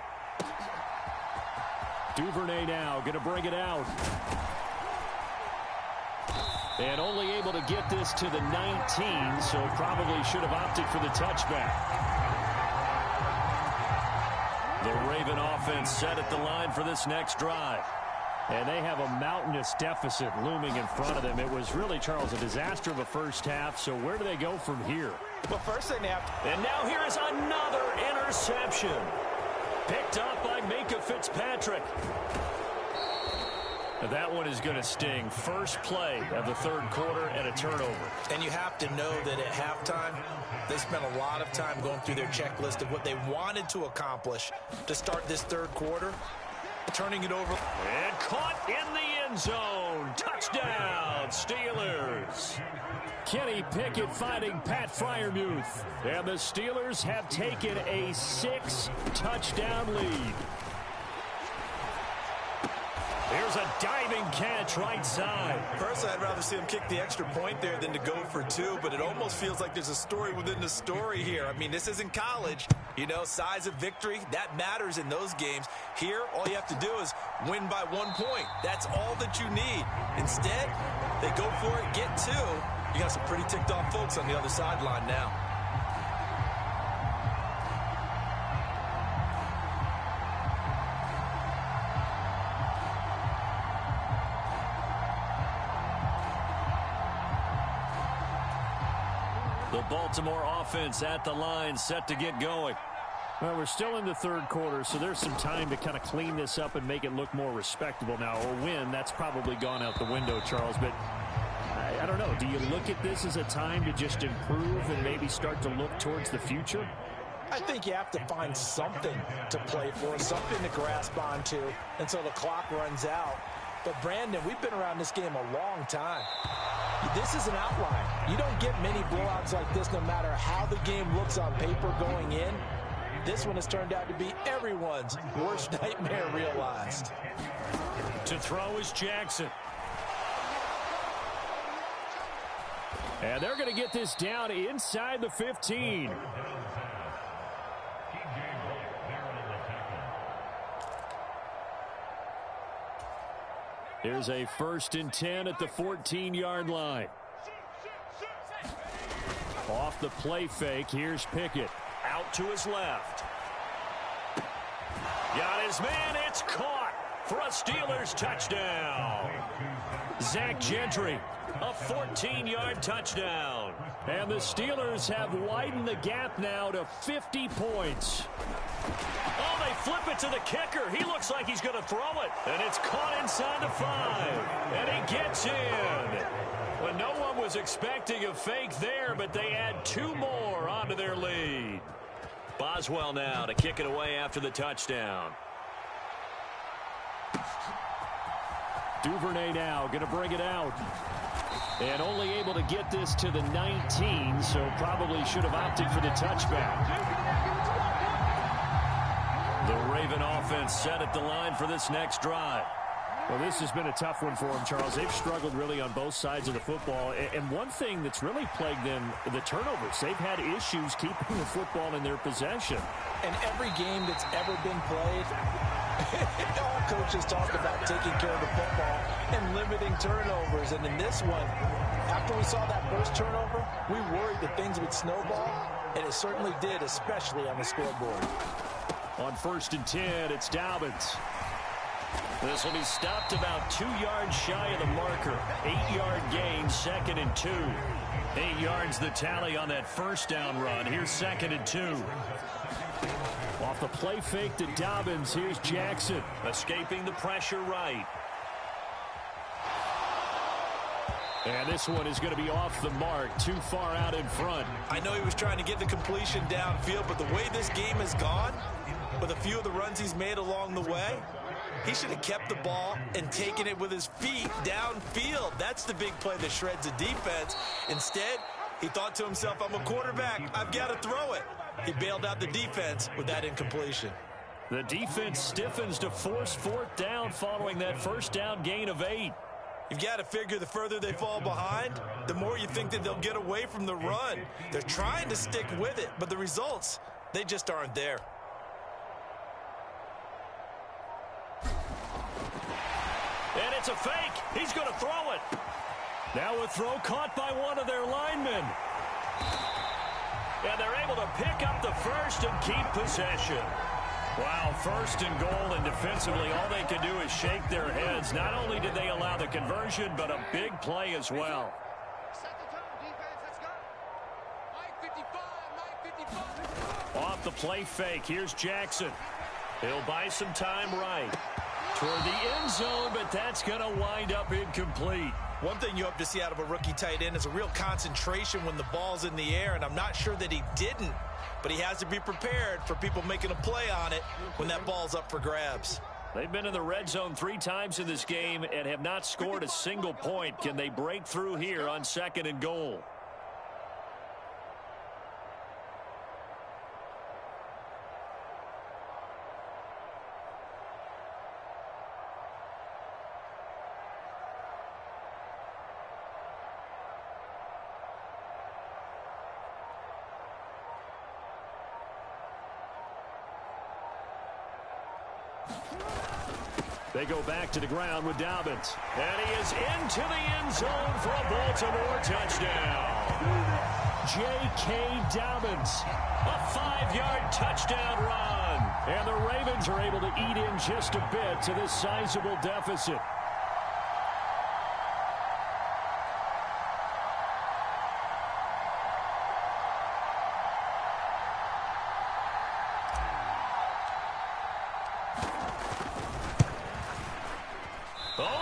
Duvernay now going to bring it out. And only able to get this to the 19, so probably should have opted for the touchback. The Raven offense set at the line for this next drive. And they have a mountainous deficit looming in front of them. It was really, Charles, a disaster of a first half. So where do they go from here? Well, first they napped. And now here is another interception. Picked up by Minka Fitzpatrick. Now that one is going to sting. First play of the third quarter and a turnover. And you have to know that at halftime, they spent a lot of time going through their checklist of what they wanted to accomplish to start this third quarter. Turning it over. And caught in the end zone. Touchdown, Steelers. Kenny Pickett finding Pat Freiermuth. And the Steelers have taken a 6-touchdown lead. Here's a diving catch right side. Personally, I'd rather see him kick the extra point there than to go for 2, but it almost feels like there's a story within the story here. I mean, this isn't college. You know, size of victory, that matters in those games. Here, all you have to do is win by 1 point. That's all that you need. Instead, they go for it, get 2. You got some pretty ticked off folks on the other sideline now. The Baltimore offense at the line, set to get going. Well, we're still in the third quarter, so there's some time to kind of clean this up and make it look more respectable now. A win, that's probably gone out the window, Charles, but I don't know. Do you look at this as a time to just improve and maybe start to look towards the future? I think you have to find something to play for, something to grasp onto until the clock runs out. But, Brandon, we've been around this game a long time. This is an outline. You don't get many blowouts like this no matter how the game looks on paper going in. This one has turned out to be everyone's worst nightmare realized. To throw is Jackson. And they're going to get this down inside the 15. Here's a 1st and 10 at the 14-yard line. Off the play fake, here's Pickett. Out to his left. Got his man, it's caught for a Steelers touchdown. Zach Gentry, a 14-yard touchdown. And the Steelers have widened the gap now to 50 points. Oh, they flip it to the kicker. He looks like he's going to throw it. And it's caught inside the 5. And he gets in. Well, no one was expecting a fake there, but they add 2 more onto their lead. Boswell now to kick it away after the touchdown. Duvernay now going to bring it out. And only able to get this to the 19, so probably should have opted for the touchback. The Raven offense set at the line for this next drive. Well, this has been a tough one for them, Charles. They've struggled really on both sides of the football. And one thing that's really plagued them, the turnovers. They've had issues keeping the football in their possession. And every game that's ever been played, all coaches talk about taking care of the football and limiting turnovers. And in this one, after we saw that first turnover, we worried that things would snowball, and it certainly did, especially on the scoreboard. On 1st and 10, it's Dobbins. This will be stopped about 2 yards shy of the marker. 8-yard gain, 2nd and 2. 8 yards the tally on that first down run. Here's 2nd and 2. Off the play fake to Dobbins. Here's Jackson. Escaping the pressure right. And this one is going to be off the mark. Too far out in front. I know he was trying to get the completion downfield, but the way this game has gone, with a few of the runs he's made along the way, he should have kept the ball and taken it with his feet downfield. That's the big play that shreds the defense. Instead, he thought to himself, I'm a quarterback. I've got to throw it. He bailed out the defense with that incompletion. The defense stiffens to force 4th down following that first down gain of 8. You've got to figure the further they fall behind, the more you think that they'll get away from the run. They're trying to stick with it, but the results, they just aren't there. And it's a fake. He's going to throw it. Now a throw caught by one of their linemen. And they're able to pick up the first and keep possession. Wow, 1st and goal, and defensively all they can do is shake their heads. Not only did they allow the conversion, but a big play as well. Off the play fake, here's Jackson. He'll buy some time right toward the end zone, but that's going to wind up incomplete. One thing you hope to see out of a rookie tight end is a real concentration when the ball's in the air, and I'm not sure that he didn't, but he has to be prepared for people making a play on it when that ball's up for grabs. They've been in the red zone 3 times in this game and have not scored a single point. Can they break through here on 2nd and goal? They go back to the ground with Dobbins. And he is into the end zone for a Baltimore touchdown. J.K. Dobbins, a 5-yard touchdown run. And the Ravens are able to eat in just a bit to this sizable deficit.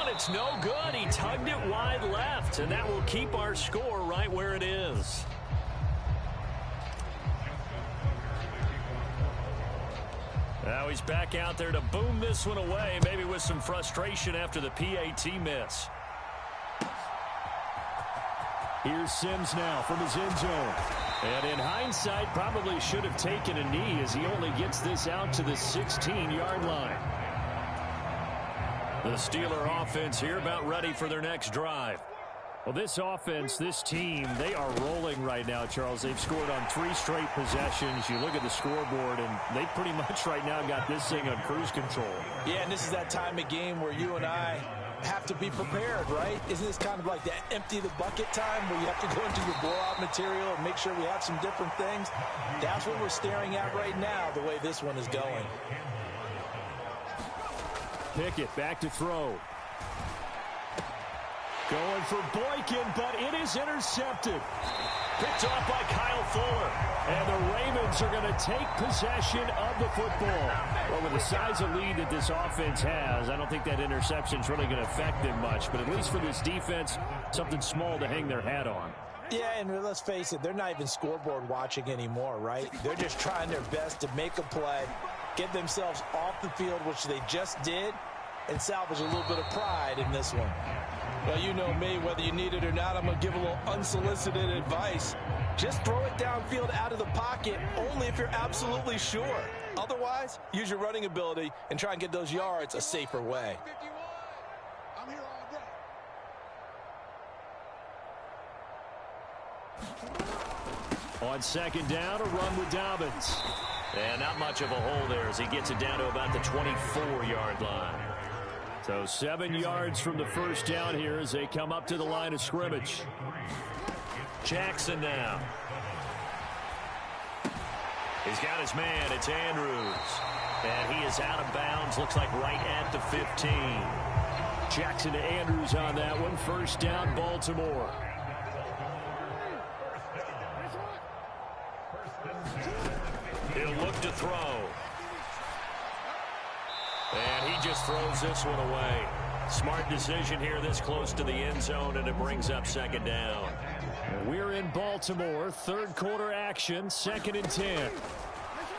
It's no good. He tugged it wide left, and that will keep our score right where it is. Now he's back out there to boom this one away, maybe with some frustration after the PAT miss. Here's Sims now from his end zone. And in hindsight, probably should have taken a knee as he only gets this out to the 16-yard line. The Steeler offense here about ready for their next drive. Well, this offense, this team, they are rolling right now, Charles. They've scored on 3 straight possessions. You look at the scoreboard, and they pretty much right now got this thing on cruise control. Yeah, and this is that time of game where you and I have to be prepared, right? Isn't this kind of like that empty the bucket time where you have to go into your blowout material and make sure we have some different things? That's what we're staring at right now, the way this one is going. Pickett back to throw. Going for Boykin, but it is intercepted. Picked off by Kyle Fuller. And the Ravens are going to take possession of the football. Well, with the size of lead that this offense has, I don't think that interception is really going to affect them much. But at least for this defense, something small to hang their hat on. Yeah, and let's face it, they're not even scoreboard watching anymore, right? They're just trying their best to make a play, get themselves off the field, which they just did, and salvage a little bit of pride in this one. Well, you know me, whether you need it or not, I'm going to give a little unsolicited advice. Just throw it downfield out of the pocket, only if you're absolutely sure. Otherwise, use your running ability and try and get those yards a safer way. I'm here all day. On second down, a run with Dobbins. And not much of a hole there as he gets it down to about the 24-yard line. So 7 yards from the first down here as they come up to the line of scrimmage. Jackson now. He's got his man. It's Andrews. And he is out of bounds. Looks like right at the 15. Jackson to Andrews on that one. First down, Baltimore. He'll look to throw. And he just throws this one away. Smart decision here this close to the end zone, and it brings up second down. We're in Baltimore. Third quarter action. 2nd and 10.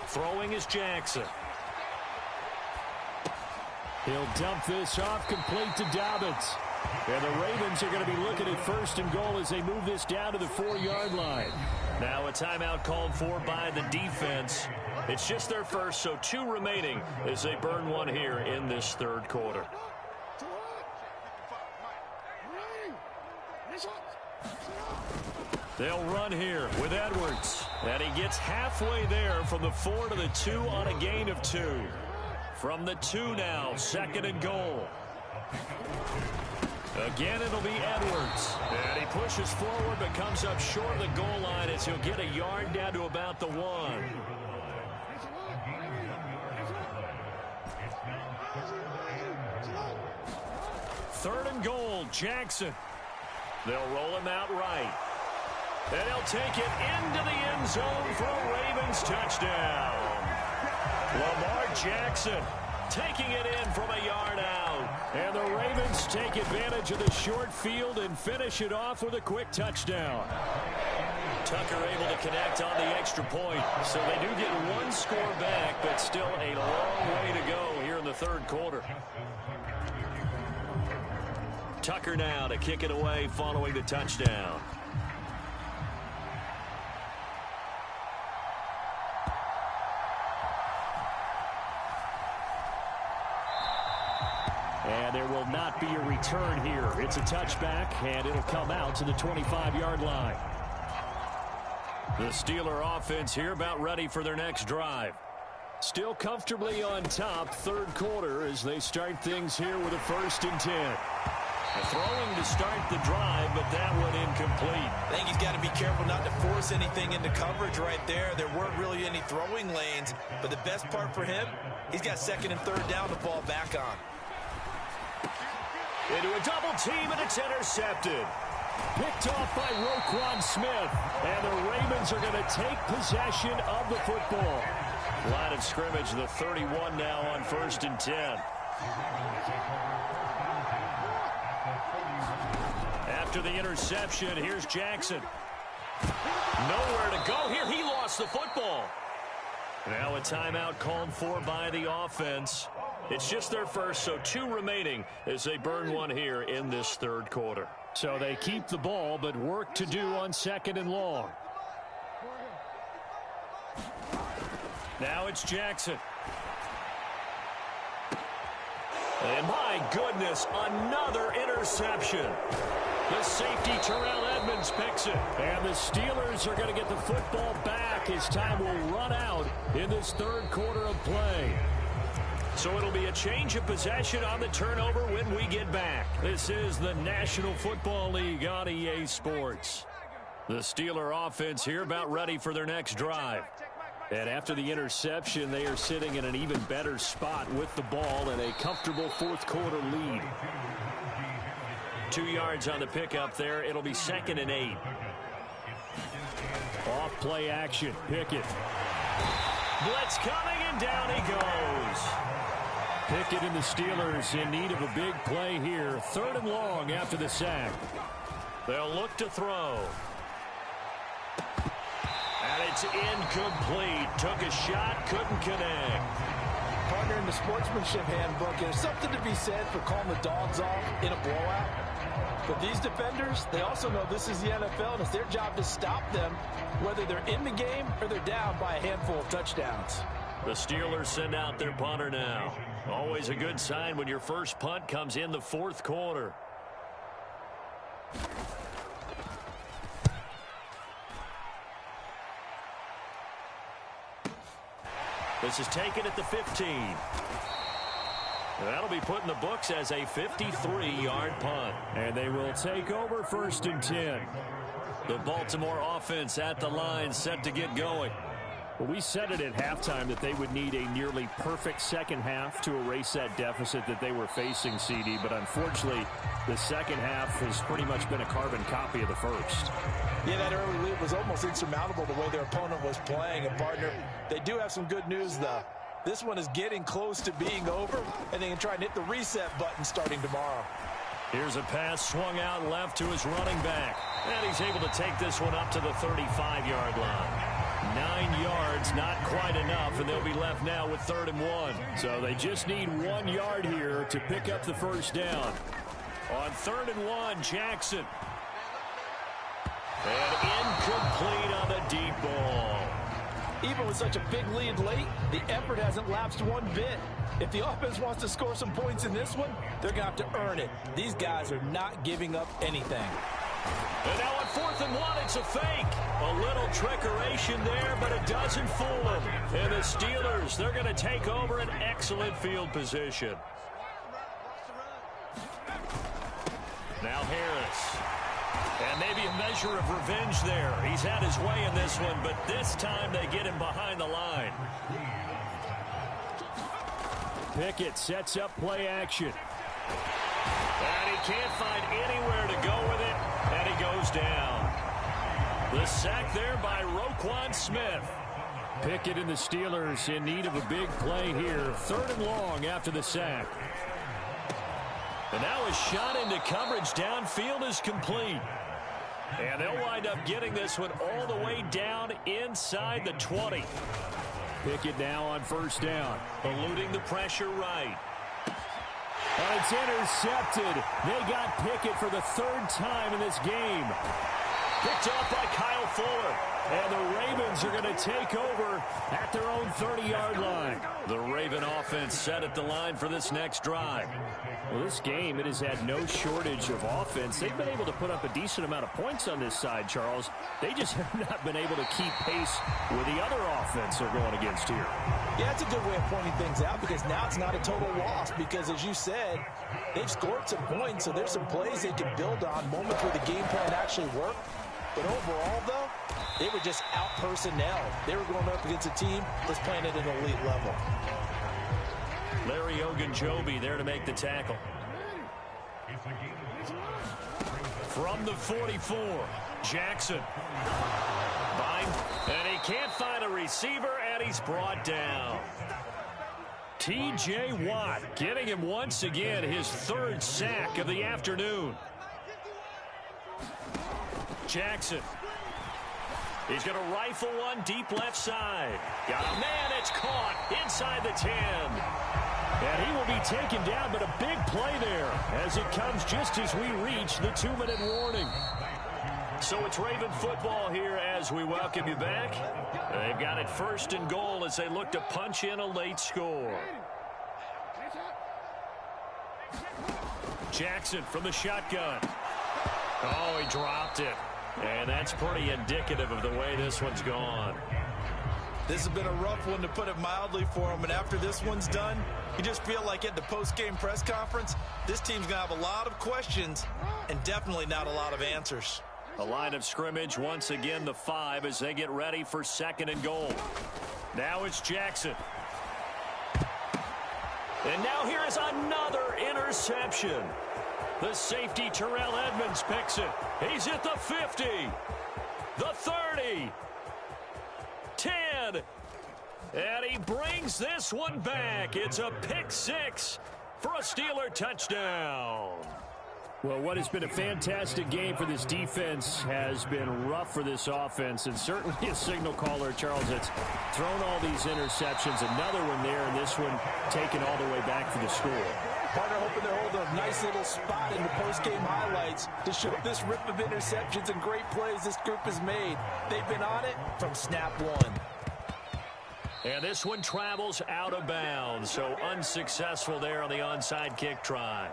Throwing is Jackson. He'll dump this off complete to Dobbins. And the Ravens are going to be looking at 1st and goal as they move this down to the 4-yard line. Now a timeout called for by the defense. It's just their first, so 2 remaining as they burn one here in this third quarter. They'll run here with Edwards. And he gets halfway there from the 4 to the 2 on a gain of 2. From the 2 now, 2nd and goal. Again, it'll be Edwards. And he pushes forward but comes up short of the goal line as he'll get a yard down to about the 1. Third and goal, Jackson. They'll roll him out right. And he'll take it into the end zone for a Ravens touchdown. Lamar Jackson taking it in from a yard out. And the Ravens take advantage of the short field and finish it off with a quick touchdown. Tucker able to connect on the extra point. So they do get 1 score back, but still a long way to go here in the third quarter. Tucker now to kick it away following the touchdown. And there will not be a return here. It's a touchback, and it'll come out to the 25-yard line. The Steeler offense here about ready for their next drive. Still comfortably on top, third quarter, as they start things here with a 1st and 10. Throwing to start the drive, but that one incomplete. I think he's got to be careful not to force anything into coverage right there. There weren't really any throwing lanes, but the best part for him, he's got 2nd and 3rd down to fall back on. Into a double team, and it's intercepted. Picked off by Roquan Smith, and the Ravens are going to take possession of the football. Line of scrimmage, the 31 now on 1st and 10. After the interception, here's Jackson. Nowhere to go here. He lost the football. Now a timeout called for by the offense. It's just their first, so 2 remaining as they burn one here in this third quarter. So they keep the ball, but work to do on 2nd and long. Now it's Jackson. And my goodness, another interception. The safety, Terrell Edmonds, picks it. And the Steelers are going to get the football back as time will run out in this third quarter of play. So it'll be a change of possession on the turnover when we get back. This is the National Football League on EA Sports. The Steeler offense here about ready for their next drive. And after the interception, they are sitting in an even better spot with the ball and a comfortable fourth quarter lead. 2 yards on the pickup there. It'll be 2nd and 8. Off play action. Pickett. Blitz coming, and down he goes. Pickett and the Steelers in need of a big play here. 3rd and long after the sack. They'll look to throw. And it's incomplete. Took a shot, couldn't connect. Partner, in the sportsmanship handbook, there's something to be said for calling the dogs off in a blowout. But these defenders, they also know this is the NFL, and it's their job to stop them, whether they're in the game or they're down by a handful of touchdowns. The Steelers send out their punter now. Always a good sign when your first punt comes in the fourth quarter. This is taken at the 15. That'll be put in the books as a 53-yard punt. And they will take over 1st and 10. The Baltimore offense at the line set to get going. Well, we said it at halftime that they would need a nearly perfect second half to erase that deficit that they were facing, CD. But unfortunately, the second half has pretty much been a carbon copy of the first. Yeah, that early lead was almost insurmountable the way their opponent was playing. And, partner, they do have some good news, though. This one is getting close to being over, and they can try and hit the reset button starting tomorrow. Here's a pass swung out left to his running back. And he's able to take this one up to the 35-yard line. 9 yards, not quite enough, and they'll be left now with 3rd and 1. So they just need 1 yard here to pick up the first down. On 3rd and 1, Jackson. And incomplete on the deep ball. Even with such a big lead late, the effort hasn't lapsed one bit. If the offense wants to score some points in this one, they're going to have to earn it. These guys are not giving up anything. And now on 4th and 1, it's a fake. A little trickeration there, but it doesn't fool them. And the Steelers, they're going to take over an excellent field position. Now Harris. And maybe a measure of revenge there. He's had his way in this one, but this time they get him behind the line. Pickett sets up play action. And he can't find anywhere to go with it, and he goes down. The sack there by Roquan Smith. Pickett and the Steelers in need of a big play here. 3rd and long after the sack. And now a shot into coverage downfield is complete. And they'll wind up getting this one all the way down inside the 20. Pickett now on 1st down, eluding the pressure right. And it's intercepted. They got Pickett for the 3rd time in this game. Picked off by Kyle Fuller. And the Ravens are going to take over at their own 30-yard line. The Raven offense set at the line for this next drive. Well, this game, it has had no shortage of offense. They've been able to put up a decent amount of points on this side, Charles. They just have not been able to keep pace with the other offense they're going against here. Yeah, it's a good way of pointing things out because now it's not a total loss because, as you said, they've scored some points, so there's some plays they can build on, moments where the game plan actually worked. But overall, though, they were just out-personnel. They were going up against a team that's playing at an elite level. Larry Ogunjobi there to make the tackle. From the 44, Jackson. And he can't find a receiver, and he's brought down. T.J. Watt getting him once again his 3rd sack of the afternoon. Jackson. He's going to rifle one deep left side. Got a man, it's caught inside the 10. And he will be taken down, but a big play there as it comes just as we reach the 2-minute warning. So it's Raven football here as we welcome you back. They've got it 1st and goal as they look to punch in a late score. Jackson from the shotgun. Oh, he dropped it. And that's pretty indicative of the way this one's gone. This has been a rough one, to put it mildly, for him. And after this one's done, you just feel like at the post-game press conference, this team's going to have a lot of questions and definitely not a lot of answers. A line of scrimmage, once again, the 5 as they get ready for 2nd and goal. Now it's Jackson. And now here is another interception. The safety, Terrell Edmonds, picks it. He's at the 50, the 30, 10, and he brings this one back. It's a pick 6 for a Steeler touchdown. Well, what has been a fantastic game for this defense has been rough for this offense, and certainly a signal caller, Charles, that's thrown all these interceptions. Another one there, and this one taken all the way back for the score. Partner hoping to hold a nice little spot in the post-game highlights to show this rip of interceptions and great plays this group has made. They've been on it from snap one. And this one travels out of bounds, so unsuccessful there on the onside kick try.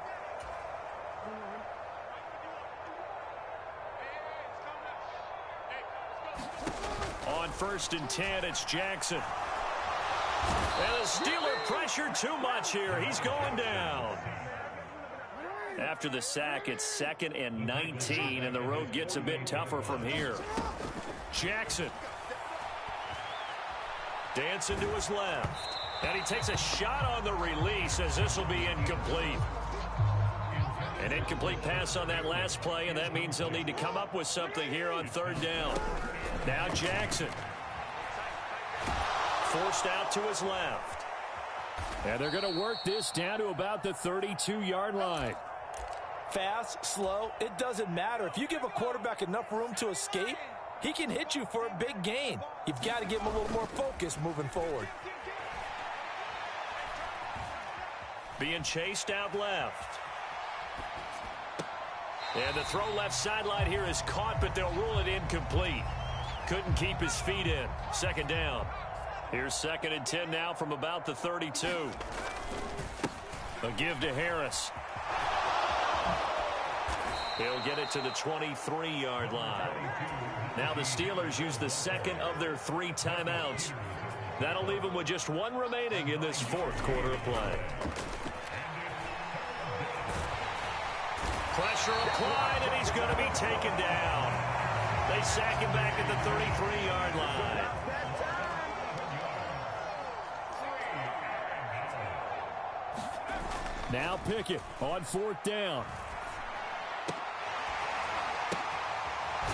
On 1st and 10, it's Jackson. And the Steeler pressure too much here. He's going down. After the sack, it's 2nd and 19, and the road gets a bit tougher from here. Jackson. Dancing to his left. And he takes a shot on the release as this will be incomplete. An incomplete pass on that last play, and that means they'll need to come up with something here on 3rd down. Now Jackson. Forced out to his left. And they're going to work this down to about the 32-yard line. Fast, slow, it doesn't matter. If you give a quarterback enough room to escape, he can hit you for a big gain. You've got to give him a little more focus moving forward. Being chased out left. And the throw left sideline here is caught, but they'll rule it incomplete. Couldn't keep his feet in. 2nd down. Here's 2nd and 10 now from about the 32. A give to Harris. He'll get it to the 23-yard line. Now the Steelers use the 2nd of their 3 timeouts. That'll leave them with just 1 remaining in this 4th quarter of play. Pressure applied, and he's going to be taken down. They sack him back at the 33-yard line. Now Pickett on 4th down.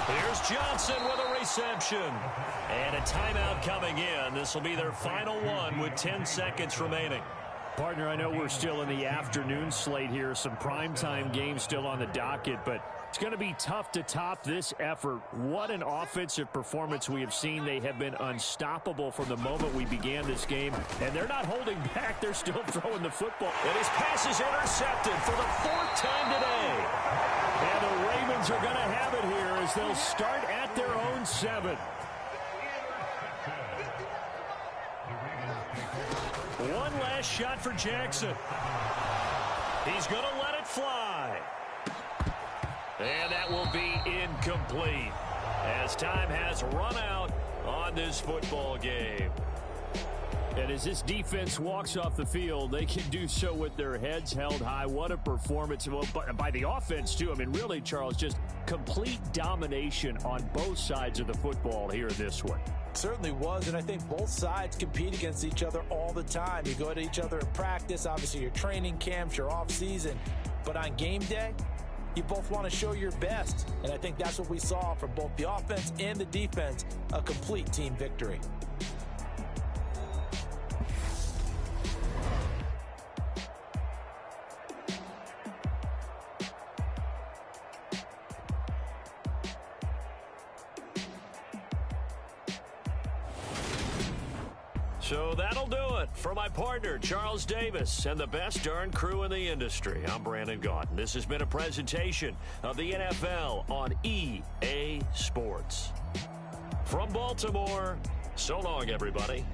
Here's Johnson with a reception. And a timeout coming in. This will be their final one with 10 seconds remaining. Partner, I know we're still in the afternoon slate here. Some primetime games still on the docket, but it's going to be tough to top this effort. What an offensive performance we have seen. They have been unstoppable from the moment we began this game, and they're not holding back. They're still throwing the football. And his pass is intercepted for the 4th time today. And the Ravens are going to have it here as they'll start at their own 7. One last shot for Jackson. He's going to let it fly. And that will be incomplete as time has run out on this football game. And as this defense walks off the field, they can do so with their heads held high. What a performance by the offense, too. I mean, really, Charles, just complete domination on both sides of the football here in this one. Certainly was, and I think both sides compete against each other all the time. You go to each other in practice, obviously your training camps, your off season, but on game day, you both want to show your best, and I think that's what we saw from both the offense and the defense, a complete team victory. So that'll do it for my partner, Charles Davis, and the best darn crew in the industry. I'm Brandon Gaudin. This has been a presentation of the NFL on EA Sports. From Baltimore, so long, everybody.